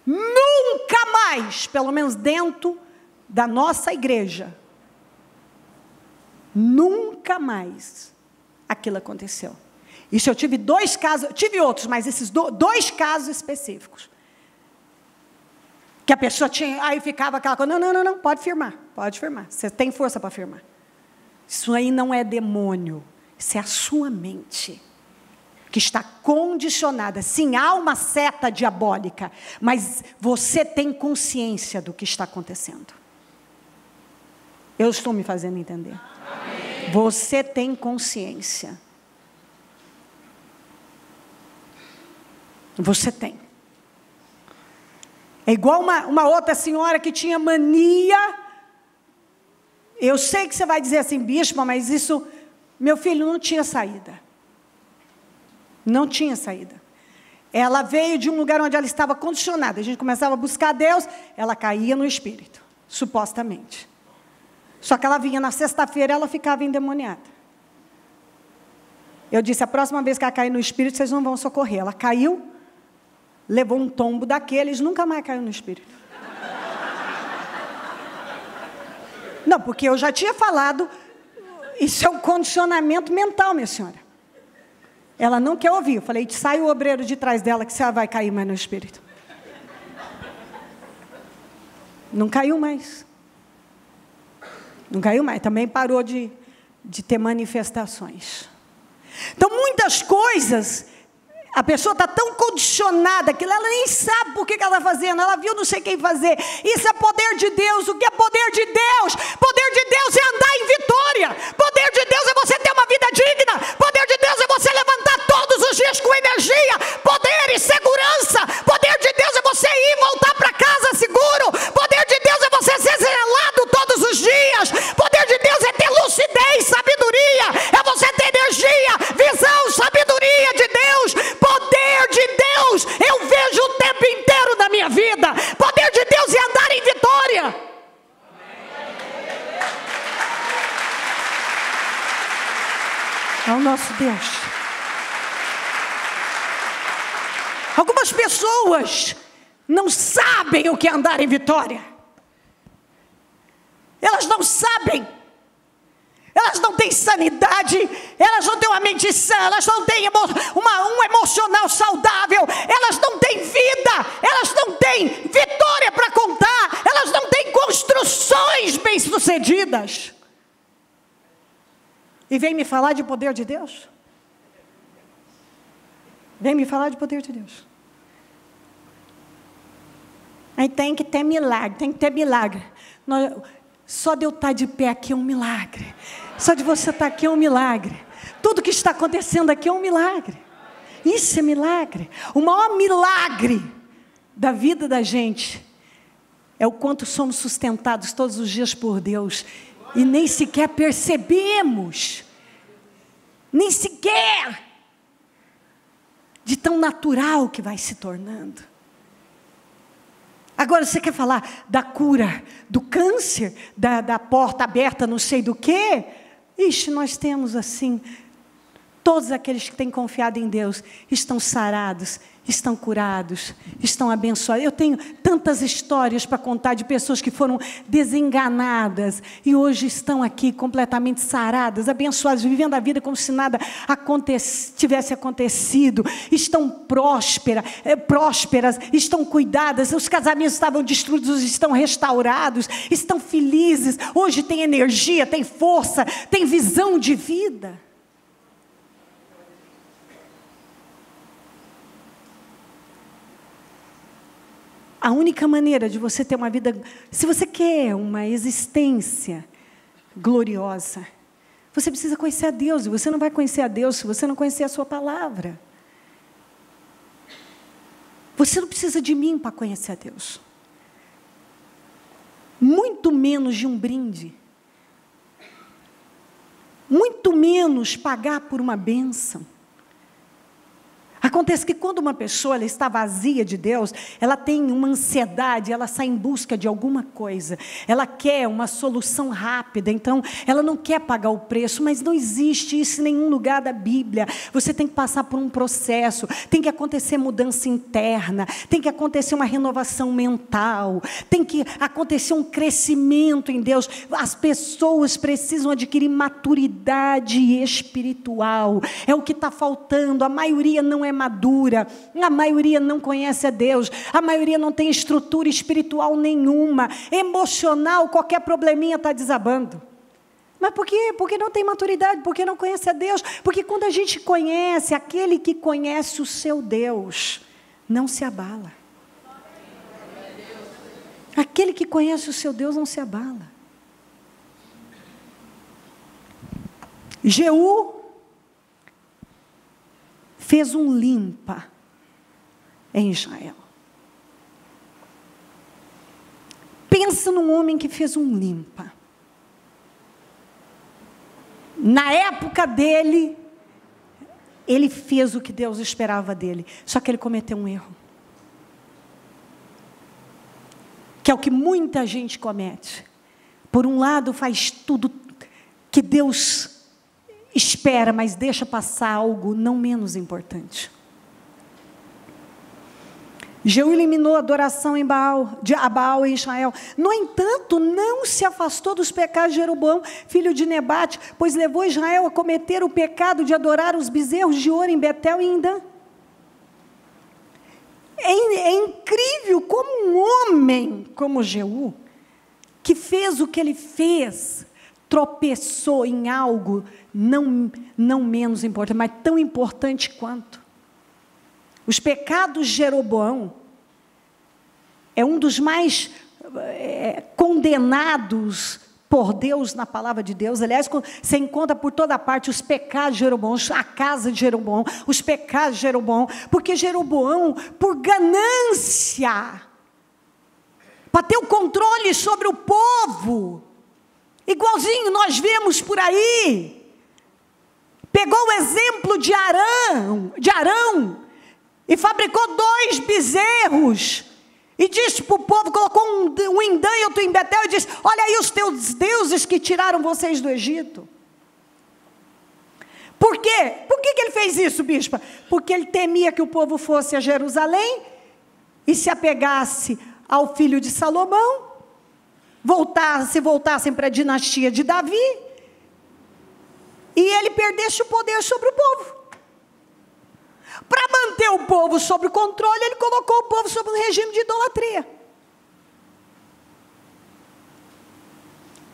Nunca mais, pelo menos dentro da nossa igreja, nunca mais aquilo aconteceu. Isso eu tive 2 casos, tive outros, mas esses 2 casos específicos. Que a pessoa tinha, aí ficava aquela coisa, não, pode firmar, você tem força para firmar. Isso aí não é demônio, isso é a sua mente, que está condicionada. Sim, há uma seta diabólica, mas você tem consciência do que está acontecendo. Eu estou me fazendo entender? Amém. Você tem consciência. Você tem. É igual uma outra senhora que tinha mania. Eu sei que você vai dizer assim, bispo, mas isso, meu filho, não tinha saída. Não tinha saída. Ela veio de um lugar onde ela estava condicionada. A gente começava a buscar Deus, ela caía no espírito, supostamente. Só que ela vinha na sexta-feira, ela ficava endemoniada. Eu disse, a próxima vez que ela cair no espírito, vocês não vão socorrer. Ela caiu, levou um tombo daqueles, nunca mais caiu no espírito. Não, porque eu já tinha falado, isso é um condicionamento mental, minha senhora. Ela não quer ouvir. Eu falei, sai o obreiro de trás dela, que você vai cair mais no espírito. Não caiu mais. Não caiu mais. Também parou de ter manifestações. Então, muitas coisas, a pessoa está tão condicionada que ela nem sabe por que ela está fazendo. Ela viu não sei quem fazer. Isso é poder de Deus. O que é poder de Deus? Poder de Deus é andar em vitória. Poder de Deus é você ter uma vida digna. Poder de Deus é você levantar todos os dias com energia, poder e segurança. Poder de Deus é você ir e voltar para casa seguro. Poder de Deus é você ser zelado todos os dias. Poder de Deus é ter lucidez, sabedoria. É você ter energia, visão, sabedoria de Deus. Poder de Deus eu vejo o tempo inteiro na minha vida. Poder de Deus é andar em vitória. É o nosso Deus. Algumas pessoas não sabem o que é andar em vitória. Elas não sabem. Elas não têm sanidade. Elas não têm uma mente sã. Elas não têm um emocional saudável. Elas não têm vida. Elas não têm vitória para contar. Elas não têm construções bem-sucedidas. E vem me falar de poder de Deus? Vem me falar de poder de Deus. Aí tem que ter milagre, tem que ter milagre. Só de eu estar de pé aqui é um milagre. Só de você estar aqui é um milagre. Tudo que está acontecendo aqui é um milagre. Isso é milagre. O maior milagre da vida da gente é o quanto somos sustentados todos os dias por Deus. E nem sequer percebemos. Nem sequer. De tão natural que vai se tornando. Agora você quer falar da cura do câncer, da porta aberta não sei do quê? Ixi, nós temos assim, todos aqueles que têm confiado em Deus estão sarados, estão curados, estão abençoados. Eu tenho tantas histórias para contar de pessoas que foram desenganadas e hoje estão aqui completamente saradas, abençoadas, vivendo a vida como se nada tivesse acontecido. Estão prósperas, estão cuidadas, os casamentos estavam destruídos, estão restaurados, estão felizes, hoje tem energia, tem força, tem visão de vida. A única maneira de você ter uma vida, se você quer uma existência gloriosa, você precisa conhecer a Deus. E você não vai conhecer a Deus se você não conhecer a sua palavra. Você não precisa de mim para conhecer a Deus. Muito menos de um brinde. Muito menos pagar por uma bênção. Acontece que quando uma pessoa ela está vazia de Deus, ela tem uma ansiedade, ela sai em busca de alguma coisa. Ela quer uma solução rápida, então ela não quer pagar o preço, mas não existe isso em nenhum lugar da Bíblia. Você tem que passar por um processo, tem que acontecer mudança interna, tem que acontecer uma renovação mental, tem que acontecer um crescimento em Deus. As pessoas precisam adquirir maturidade espiritual, é o que está faltando. A maioria não é madura, a maioria não conhece a Deus, a maioria não tem estrutura espiritual nenhuma, emocional, qualquer probleminha está desabando. Mas por quê? Porque não tem maturidade, porque não conhece a Deus, porque quando a gente conhece, aquele que conhece o seu Deus, não se abala. Aquele que conhece o seu Deus não se abala. Jeú fez um limpa em Israel. Pensa num homem que fez um limpa. Na época dele, ele fez o que Deus esperava dele. Só que ele cometeu um erro. Que é o que muita gente comete. Por um lado, faz tudo que Deus espera, mas deixa passar algo não menos importante. Jeú eliminou a adoração a Baal em Israel. No entanto, não se afastou dos pecados de Jeroboão, filho de Nebate, pois levou Israel a cometer o pecado de adorar os bezerros de ouro em Betel e em Dan. É incrível como um homem como Jeú, que fez o que ele fez, tropeçou em algo não menos importante, mas tão importante quanto. Os pecados de Jeroboão é um dos mais condenados por Deus na palavra de Deus. Aliás, você encontra por toda parte os pecados de Jeroboão, a casa de Jeroboão, os pecados de Jeroboão, porque Jeroboão, por ganância, para ter o controle sobre o povo, igualzinho nós vemos por aí, pegou o exemplo de Arão, e fabricou 2 bezerros, e disse para o povo, colocou um em Dan e outro em Betel, e disse: olha aí os teus deuses que tiraram vocês do Egito. Por quê? Por que ele fez isso, bispa? Porque ele temia que o povo fosse a Jerusalém, e se apegasse ao filho de Salomão, voltassem para a dinastia de Davi, e ele perdesse o poder sobre o povo. Para manter o povo sob o controle, ele colocou o povo sob um regime de idolatria.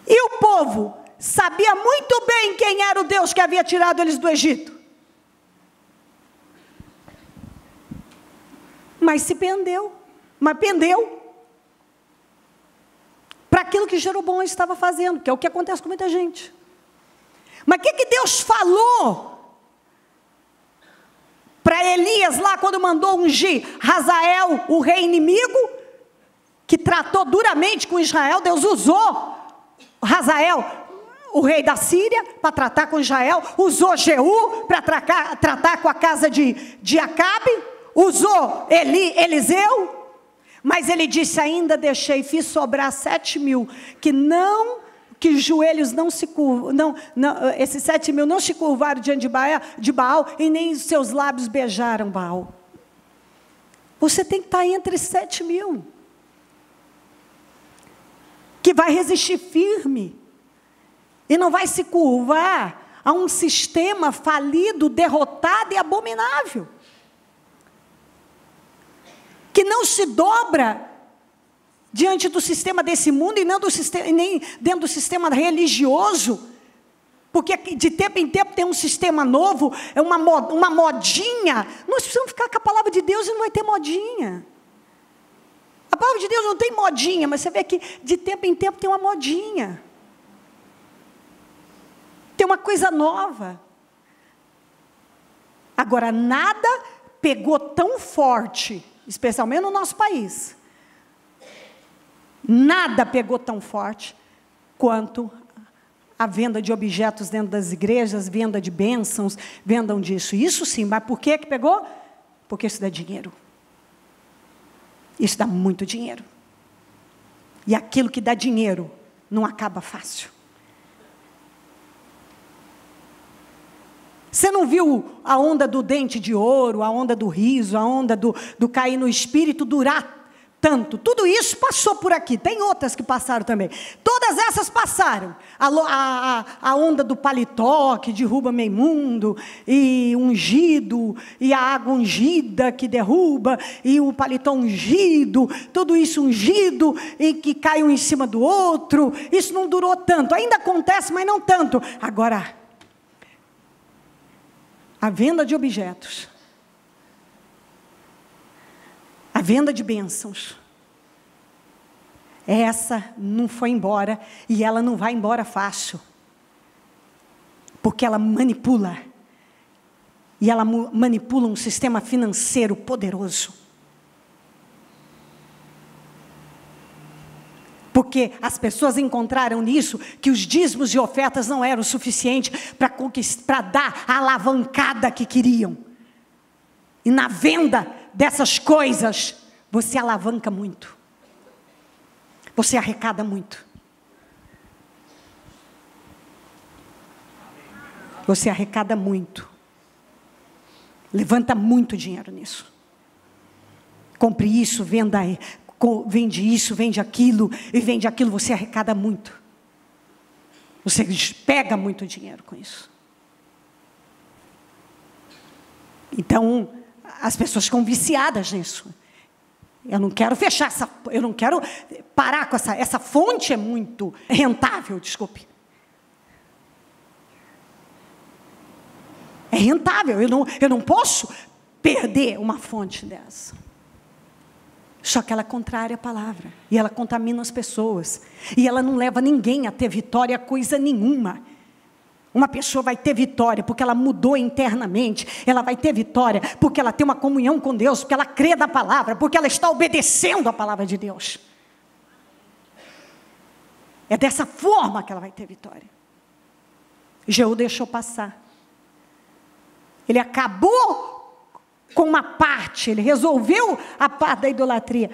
E o povo sabia muito bem quem era o Deus que havia tirado eles do Egito. Mas pendeu para aquilo que Jeroboão estava fazendo, que é o que acontece com muita gente. Mas o que Deus falou para Elias lá quando mandou ungir Hazael, o rei inimigo, que tratou duramente com Israel? Deus usou Hazael, o rei da Síria, para tratar com Israel, usou Jeú para tratar com a casa de Acabe, usou Eliseu, Mas ele disse, ainda deixei, fiz sobrar 7.000, que os joelhos não se curvam, esses 7.000 não se curvaram diante de Baal, e nem os seus lábios beijaram Baal. Você tem que estar entre 7.000, que vai resistir firme, e não vai se curvar a um sistema falido, derrotado e abominável, que não se dobra diante do sistema desse mundo, e nem dentro do sistema religioso, porque de tempo em tempo tem um sistema novo, é uma modinha. Nós precisamos ficar com a palavra de Deus e não vai ter modinha. A palavra de Deus não tem modinha, mas você vê que de tempo em tempo tem uma modinha. Tem uma coisa nova. Agora, nada pegou tão forte, especialmente no nosso país. Nada pegou tão forte quanto a venda de objetos dentro das igrejas, venda de bênçãos, vendam disso. Isso sim, mas por que pegou? Porque isso dá dinheiro. Isso dá muito dinheiro. E aquilo que dá dinheiro não acaba fácil. Você não viu a onda do dente de ouro, a onda do riso, a onda do cair no espírito durar tanto? Tudo isso passou por aqui. Tem outras que passaram também. Todas essas passaram. A onda do paletó que derruba meio mundo, e ungido, e a água ungida que derruba, e o paletó ungido, tudo isso ungido, e que cai um em cima do outro. Isso não durou tanto. Ainda acontece, mas não tanto. Agora, a venda de objetos, a venda de bênçãos, essa não foi embora, e ela não vai embora fácil, porque ela manipula, e ela manipula um sistema financeiro poderoso. Porque as pessoas encontraram nisso que os dízimos e ofertas não eram suficientes para dar a alavancada que queriam. E na venda dessas coisas, você alavanca muito. Você arrecada muito. Você arrecada muito. Levanta muito dinheiro nisso. Compre isso, venda aí. Vende isso, vende aquilo, e vende aquilo, você arrecada muito. Você pega muito dinheiro com isso. Então, as pessoas ficam viciadas nisso. Eu não quero fechar eu não quero parar com essa fonte é muito rentável, desculpe. É rentável, eu não posso perder uma fonte dessa. Só que ela é contrária à palavra. E ela contamina as pessoas. E ela não leva ninguém a ter vitória, coisa nenhuma. Uma pessoa vai ter vitória porque ela mudou internamente. Ela vai ter vitória porque ela tem uma comunhão com Deus, porque ela crê da palavra, porque ela está obedecendo a palavra de Deus. É dessa forma que ela vai ter vitória. Jeú deixou passar. Ele acabou com uma parte, ele resolveu a parte da idolatria,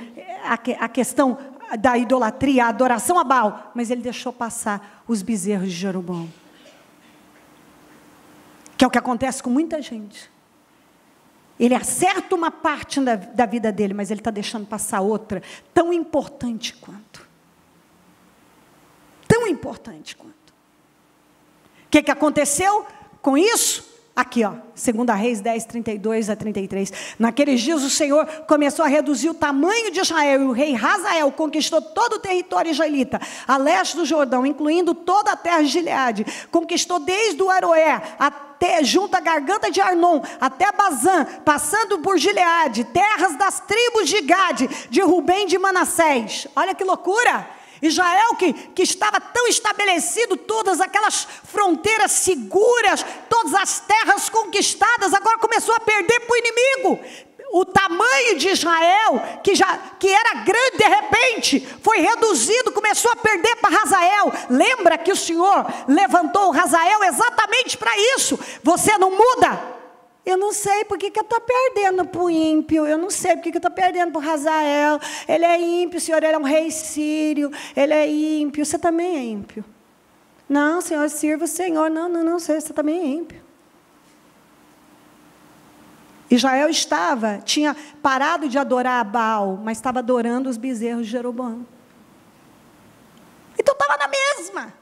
a questão da idolatria, a adoração a Baal, mas ele deixou passar os bezerros de Jeroboão. Que é o que acontece com muita gente. Ele acerta uma parte da vida dele, mas ele está deixando passar outra, tão importante quanto. Tão importante quanto. O que aconteceu com isso? Aqui, 2 Reis 10, 32 a 33. Naqueles dias o Senhor começou a reduzir o tamanho de Israel, e o rei Hazael conquistou todo o território israelita, a leste do Jordão, incluindo toda a terra de Gileade. Conquistou desde o Aroé até junto à garganta de Arnon, até Bazã, passando por Gileade, terras das tribos de Gade, de Rubem e de Manassés. Olha que loucura! Israel que estava tão estabelecido, todas aquelas fronteiras seguras, todas as terras conquistadas, agora começou a perder para o inimigo. O tamanho de Israel, que era grande, de repente, foi reduzido, começou a perder para Hazael. Lembra que o Senhor levantou o Hazael exatamente para isso. Você não muda eu não sei por que eu estou perdendo para o ímpio, eu não sei por que eu estou perdendo para o Hazael, ele é ímpio, Senhor, ele é um rei sírio, ele é ímpio, você também é ímpio. Não, Senhor, sirva o Senhor, não, você também é ímpio. Israel tinha parado de adorar a Baal, mas estava adorando os bezerros de Jeroboão. Então estava na mesma.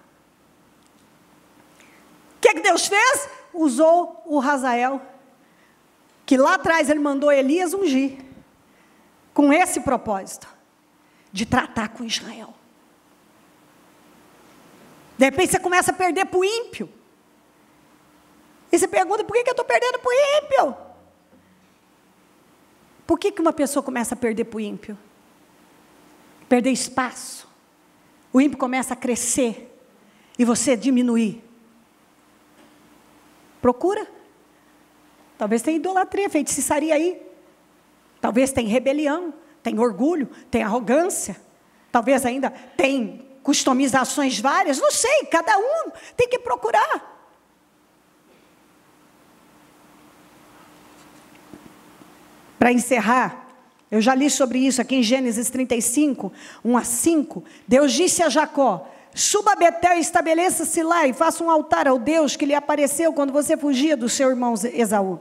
O que Deus fez? Usou o Hazael, que lá atrás ele mandou Elias ungir, com esse propósito, de tratar com Israel. De repente você começa a perder para o ímpio. E você pergunta, por que eu estou perdendo para o ímpio? Por que uma pessoa começa a perder para o ímpio? Perder espaço. O ímpio começa a crescer e você diminuir. Procura. Talvez tenha idolatria, feitiçaria aí. Talvez tenha rebelião, tem orgulho, tem arrogância. Talvez ainda tem customizações várias. Não sei, cada um tem que procurar. Para encerrar, eu já li sobre isso aqui em Gênesis 35, 1-5. Deus disse a Jacó: suba a Betel e estabeleça-se lá e faça um altar ao Deus que lhe apareceu quando você fugia do seu irmão Esaú.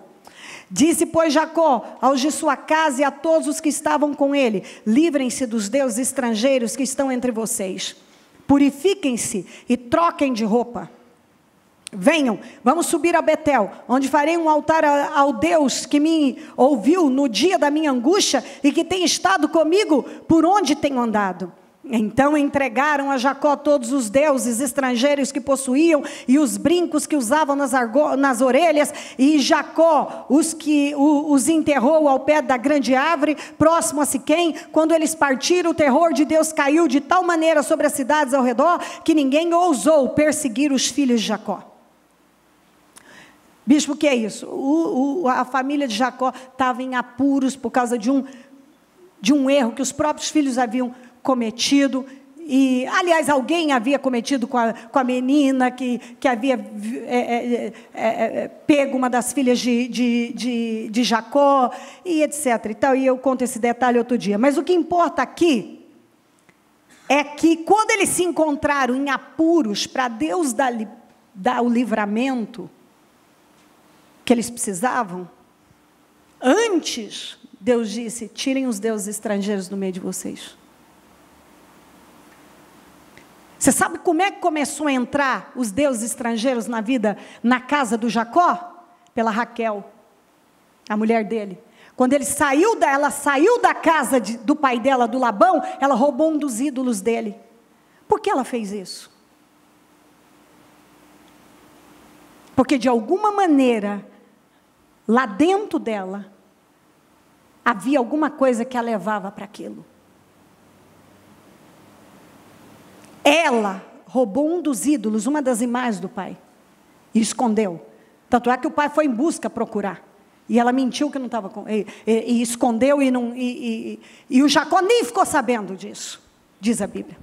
Disse, pois, Jacó aos de sua casa e a todos os que estavam com ele: livrem-se dos deuses estrangeiros que estão entre vocês. Purifiquem-se e troquem de roupa. Venham, vamos subir a Betel, onde farei um altar ao Deus que me ouviu no dia da minha angústia e que tem estado comigo por onde tenho andado. Então entregaram a Jacó todos os deuses estrangeiros que possuíam e os brincos que usavam nas orelhas, e Jacó os enterrou ao pé da grande árvore, próximo a Siquém. Quando eles partiram, o terror de Deus caiu de tal maneira sobre as cidades ao redor, que ninguém ousou perseguir os filhos de Jacó. Bispo, o que é isso? A família de Jacó estava em apuros por causa de um erro que os próprios filhos haviam cometido. E, aliás, alguém havia cometido com a menina que havia pego uma das filhas de Jacó, e etc. E eu conto esse detalhe outro dia. Mas o que importa aqui é que quando eles se encontraram em apuros para Deus dar o livramento que eles precisavam, antes Deus disse: tirem os deuses estrangeiros do meio de vocês. Você sabe como é que começou a entrar os deuses estrangeiros na casa do Jacó? Pela Raquel, a mulher dele. Quando ela saiu da casa do pai dela, do Labão, ela roubou um dos ídolos dele. Por que ela fez isso? Porque de alguma maneira, lá dentro dela, havia alguma coisa que a levava para aquilo. Ela roubou um dos ídolos, uma das imagens do pai, e escondeu. Tanto é que o pai foi em busca procurar. E ela mentiu que não estava com... E escondeu e o Jacó nem ficou sabendo disso, diz a Bíblia.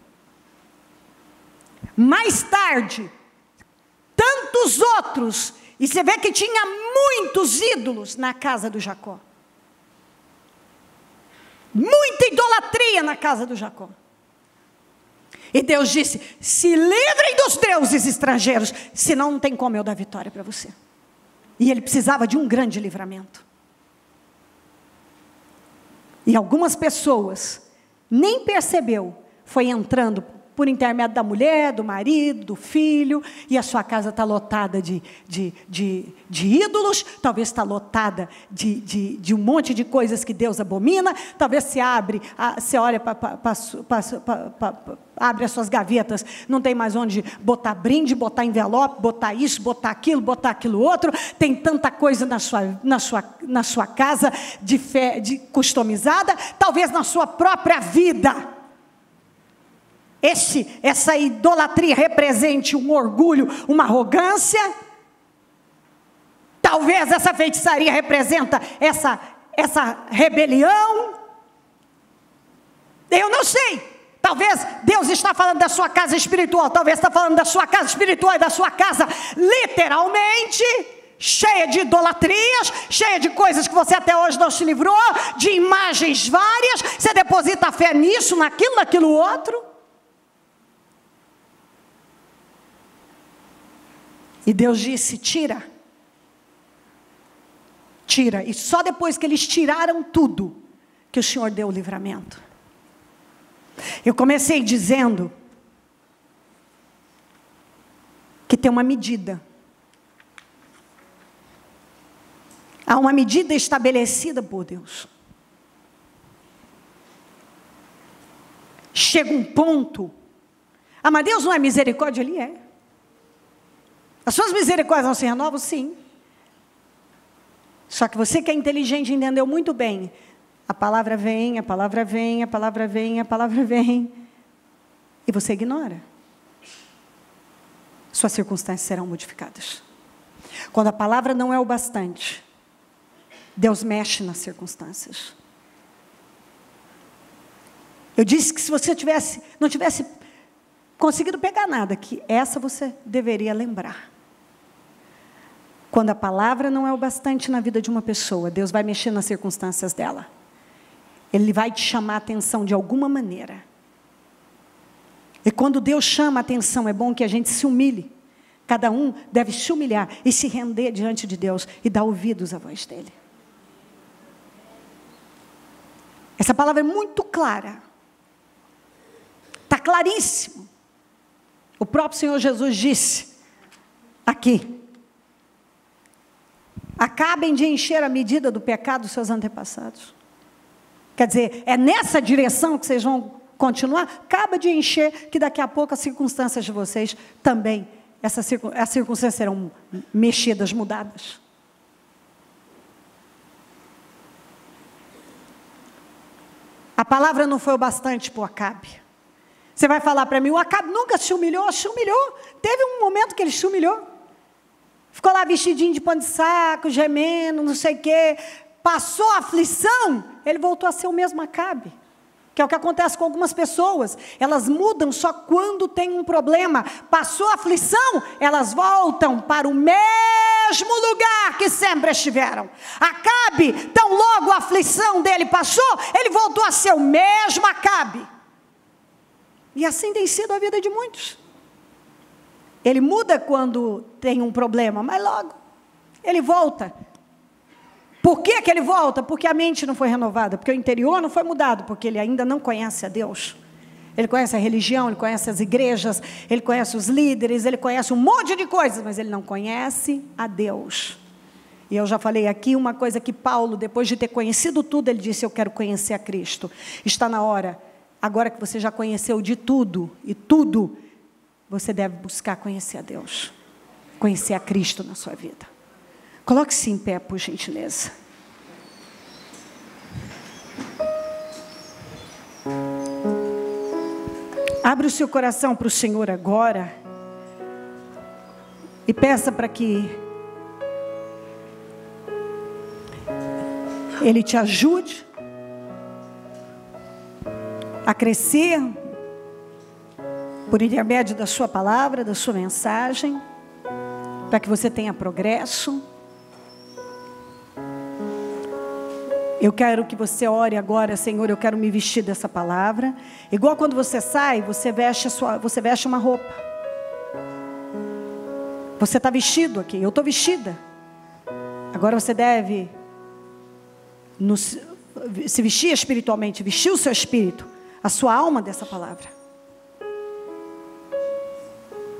Mais tarde, tantos outros, e você vê que tinha muitos ídolos na casa do Jacó. Muita idolatria na casa do Jacó. E Deus disse: se livrem dos deuses estrangeiros, senão não tem como eu dar vitória para você. E ele precisava de um grande livramento. E algumas pessoas nem percebeu, foi entrando por intermédio da mulher, do marido, do filho, e a sua casa está lotada de ídolos, talvez está lotada de um monte de coisas que Deus abomina. Talvez você olha abre as suas gavetas, não tem mais onde botar brinde, botar envelope, botar isso, botar aquilo outro. Tem tanta coisa na sua casa customizada, talvez na sua própria vida. Essa idolatria represente um orgulho, uma arrogância. Talvez essa feitiçaria representa essa rebelião. Eu não sei. Talvez Deus está falando da sua casa espiritual. Talvez está falando da sua casa espiritual e da sua casa literalmente. cheia de idolatrias, cheia de coisas que você até hoje não se livrou, de imagens várias, você deposita a fé nisso, naquilo outro. E Deus disse, tira. Tira. E só depois que eles tiraram tudo, que o Senhor deu o livramento. Eu comecei dizendo que tem uma medida. Há uma medida estabelecida por Deus. Chega um ponto. Ah, mas Deus não é misericórdia? Ele é. As suas misericórdias não se renovam? Sim. Só que você que é inteligente entendeu muito bem. A palavra vem, a palavra vem, a palavra vem, a palavra vem. E você ignora. Suas circunstâncias serão modificadas. Quando a palavra não é o bastante, Deus mexe nas circunstâncias. Eu disse que se você não tivesse conseguido pegar nada, que essa você deveria lembrar. Quando a palavra não é o bastante na vida de uma pessoa, Deus vai mexer nas circunstâncias dela. Ele vai te chamar a atenção de alguma maneira. E quando Deus chama a atenção, é bom que a gente se humilhe. Cada um deve se humilhar e se render diante de Deus e dar ouvidos à voz dEle. Essa palavra é muito clara. Está claríssimo. O próprio Senhor Jesus disse aqui: acabem de encher a medida do pecado dos seus antepassados. Quer dizer, é nessa direção que vocês vão continuar? Acaba de encher, que daqui a pouco as circunstâncias de vocês também, as circunstâncias serão mexidas, mudadas. A palavra não foi o bastante para o Acabe. Você vai falar para mim, o Acabe nunca se humilhou? Se humilhou. Teve um momento que ele se humilhou. Ficou lá vestidinho de pano de saco, gemendo, não sei o quê. Passou a aflição, ele voltou a ser o mesmo Acabe. Que é o que acontece com algumas pessoas. Elas mudam só quando tem um problema. Passou a aflição, elas voltam para o mesmo lugar que sempre estiveram. Acabe, tão logo a aflição dele passou, ele voltou a ser o mesmo Acabe. E assim tem sido a vida de muitos. Ele muda quando tem um problema, mas logo ele volta. Por que ele volta? Porque a mente não foi renovada, porque o interior não foi mudado, porque ele ainda não conhece a Deus. Ele conhece a religião, ele conhece as igrejas, ele conhece os líderes, ele conhece um monte de coisas, mas ele não conhece a Deus. E eu já falei aqui uma coisa que Paulo, depois de ter conhecido tudo, ele disse, eu quero conhecer a Cristo. Está na hora, agora que você já conheceu de tudo, e tudo, você deve buscar conhecer a Deus. Conhecer a Cristo na sua vida. Coloque-se em pé, por gentileza. Abre o seu coração para o Senhor agora. E peça para que Ele te ajude a crescer por intermédio da sua palavra, da sua mensagem, para que você tenha progresso. Eu quero que você ore agora, Senhor, eu quero me vestir dessa palavra. Igual quando você sai, você veste uma roupa. Você está vestido aqui, eu estou vestida. Agora você deve se vestir espiritualmente, vestir o seu espírito, a sua alma dessa palavra.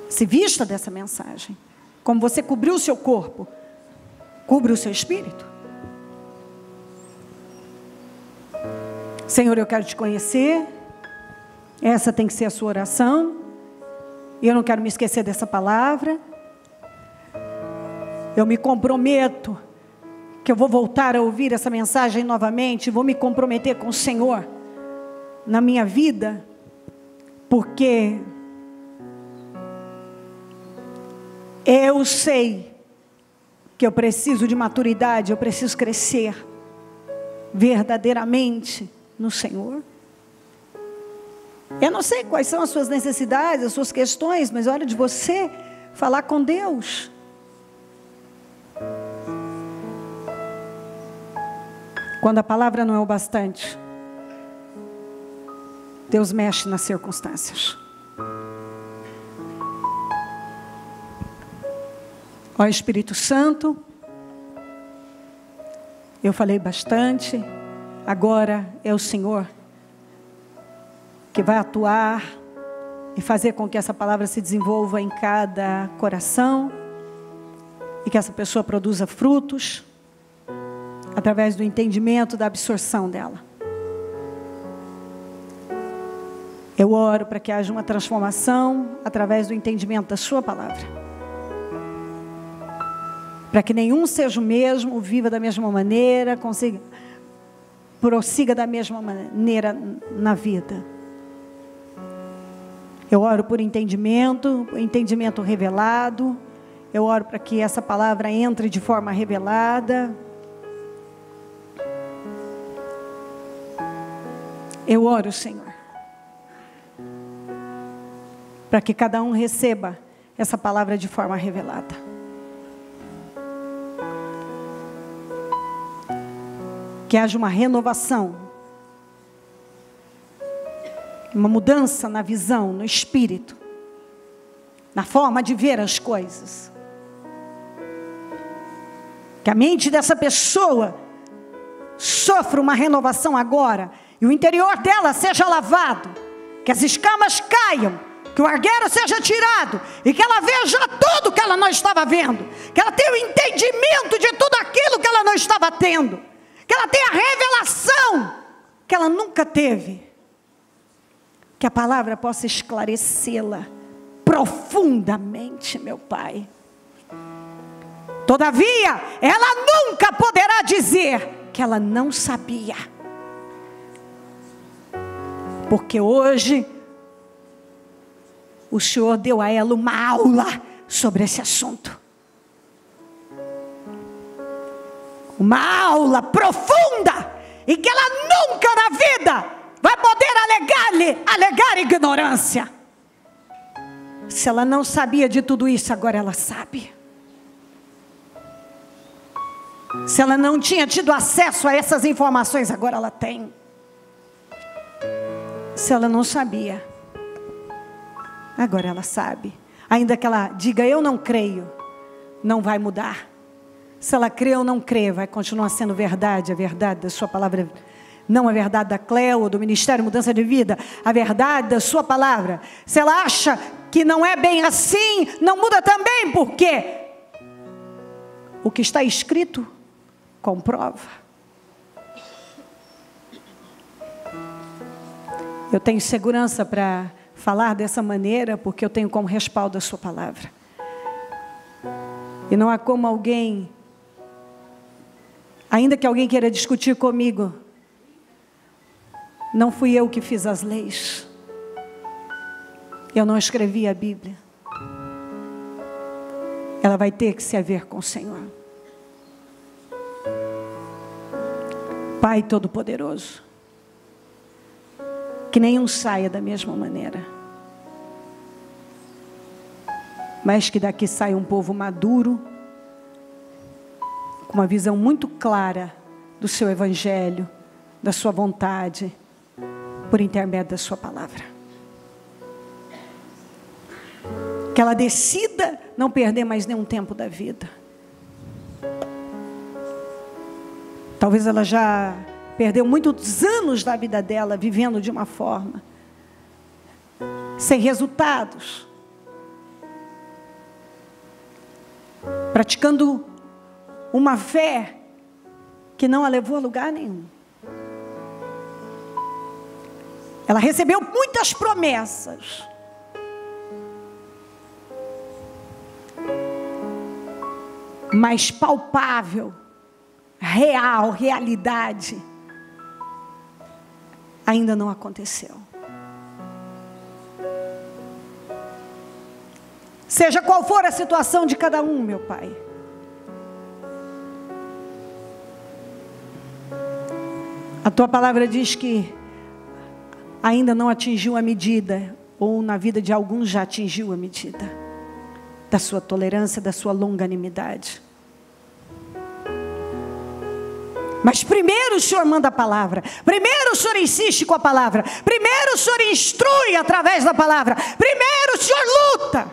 Se vista dessa mensagem. Como você cobriu o seu corpo, cubra o seu espírito. Senhor, eu quero te conhecer. Essa tem que ser a sua oração. E eu não quero me esquecer dessa palavra. Eu me comprometo que eu vou voltar a ouvir essa mensagem novamente. Vou me comprometer com o Senhor na minha vida. Porque eu sei que eu preciso de maturidade. Eu preciso crescer verdadeiramente no Senhor. Eu não sei quais são as suas necessidades, as suas questões, mas é hora de você falar com Deus. Quando a palavra não é o bastante, Deus mexe nas circunstâncias. Ó Espírito Santo, eu falei bastante, agora é o Senhor que vai atuar e fazer com que essa palavra se desenvolva em cada coração e que essa pessoa produza frutos através do entendimento, da absorção dela. Eu oro para que haja uma transformação através do entendimento da sua palavra. Para que nenhum seja o mesmo, viva da mesma maneira, prossiga da mesma maneira na vida. Eu oro por entendimento revelado. Eu oro para que essa palavra entre de forma revelada. Eu oro, Senhor, para que cada um receba essa palavra de forma revelada. Que haja uma renovação, uma mudança na visão, no espírito, na forma de ver as coisas. Que a mente dessa pessoa sofra uma renovação agora, e o interior dela seja lavado, que as escamas caiam, que o argueiro seja tirado, e que ela veja tudo que ela não estava vendo, que ela tenha o entendimento de tudo aquilo que ela não estava tendo, que ela tenha a revelação que ela nunca teve, que a palavra possa esclarecê-la profundamente, meu Pai. Todavia, ela nunca poderá dizer que ela não sabia, porque hoje o Senhor deu a ela uma aula sobre esse assunto. Uma aula profunda, e que ela nunca na vida vai poder alegar ignorância. Se ela não sabia de tudo isso, agora ela sabe. Se ela não tinha tido acesso a essas informações, agora ela tem. Se ela não sabia, agora ela sabe. Ainda que ela diga, eu não creio, não vai mudar. Se ela crê ou não crê, vai continuar sendo verdade, a verdade da sua palavra. Não a verdade da Cleo ou do Ministério Mudança de Vida, a verdade da sua palavra. Se ela acha que não é bem assim, não muda também, porque o que está escrito comprova. Eu tenho segurança para falar dessa maneira, porque eu tenho como respaldo a sua palavra. E não há como alguém, ainda que alguém queira discutir comigo, não fui eu que fiz as leis. Eu não escrevi a Bíblia. Ela vai ter que se haver com o Senhor. Pai Todo-Poderoso, que nenhum saia da mesma maneira, mas que daqui saia um povo maduro, com uma visão muito clara do seu Evangelho, da sua vontade, por intermédio da sua palavra. Que ela decida não perder mais nenhum tempo da vida. Talvez ela já perdeu muitos anos da vida dela vivendo de uma forma sem resultados, praticando uma fé que não a levou a lugar nenhum. Ela recebeu muitas promessas, mas palpável, real, realidade, ainda não aconteceu. Seja qual for a situação de cada um, meu Pai, a tua palavra diz que ainda não atingiu a medida, ou na vida de alguns já atingiu a medida da sua tolerância, da sua longanimidade. Mas primeiro o Senhor manda a palavra. Primeiro o Senhor insiste com a palavra. Primeiro o Senhor instrui através da palavra. Primeiro o Senhor luta.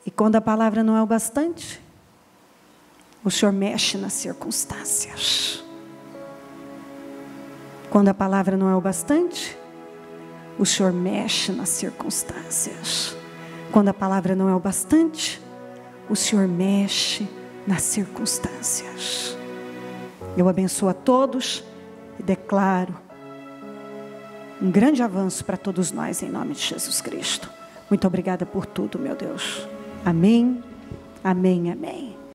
E quando a palavra não é o bastante, o Senhor mexe nas circunstâncias. Quando a palavra não é o bastante, o Senhor mexe nas circunstâncias. Quando a palavra não é o bastante, o Senhor mexe nas circunstâncias. Eu abençoo a todos e declaro um grande avanço para todos nós, em nome de Jesus Cristo. Muito obrigada por tudo, meu Deus. Amém, amém, amém.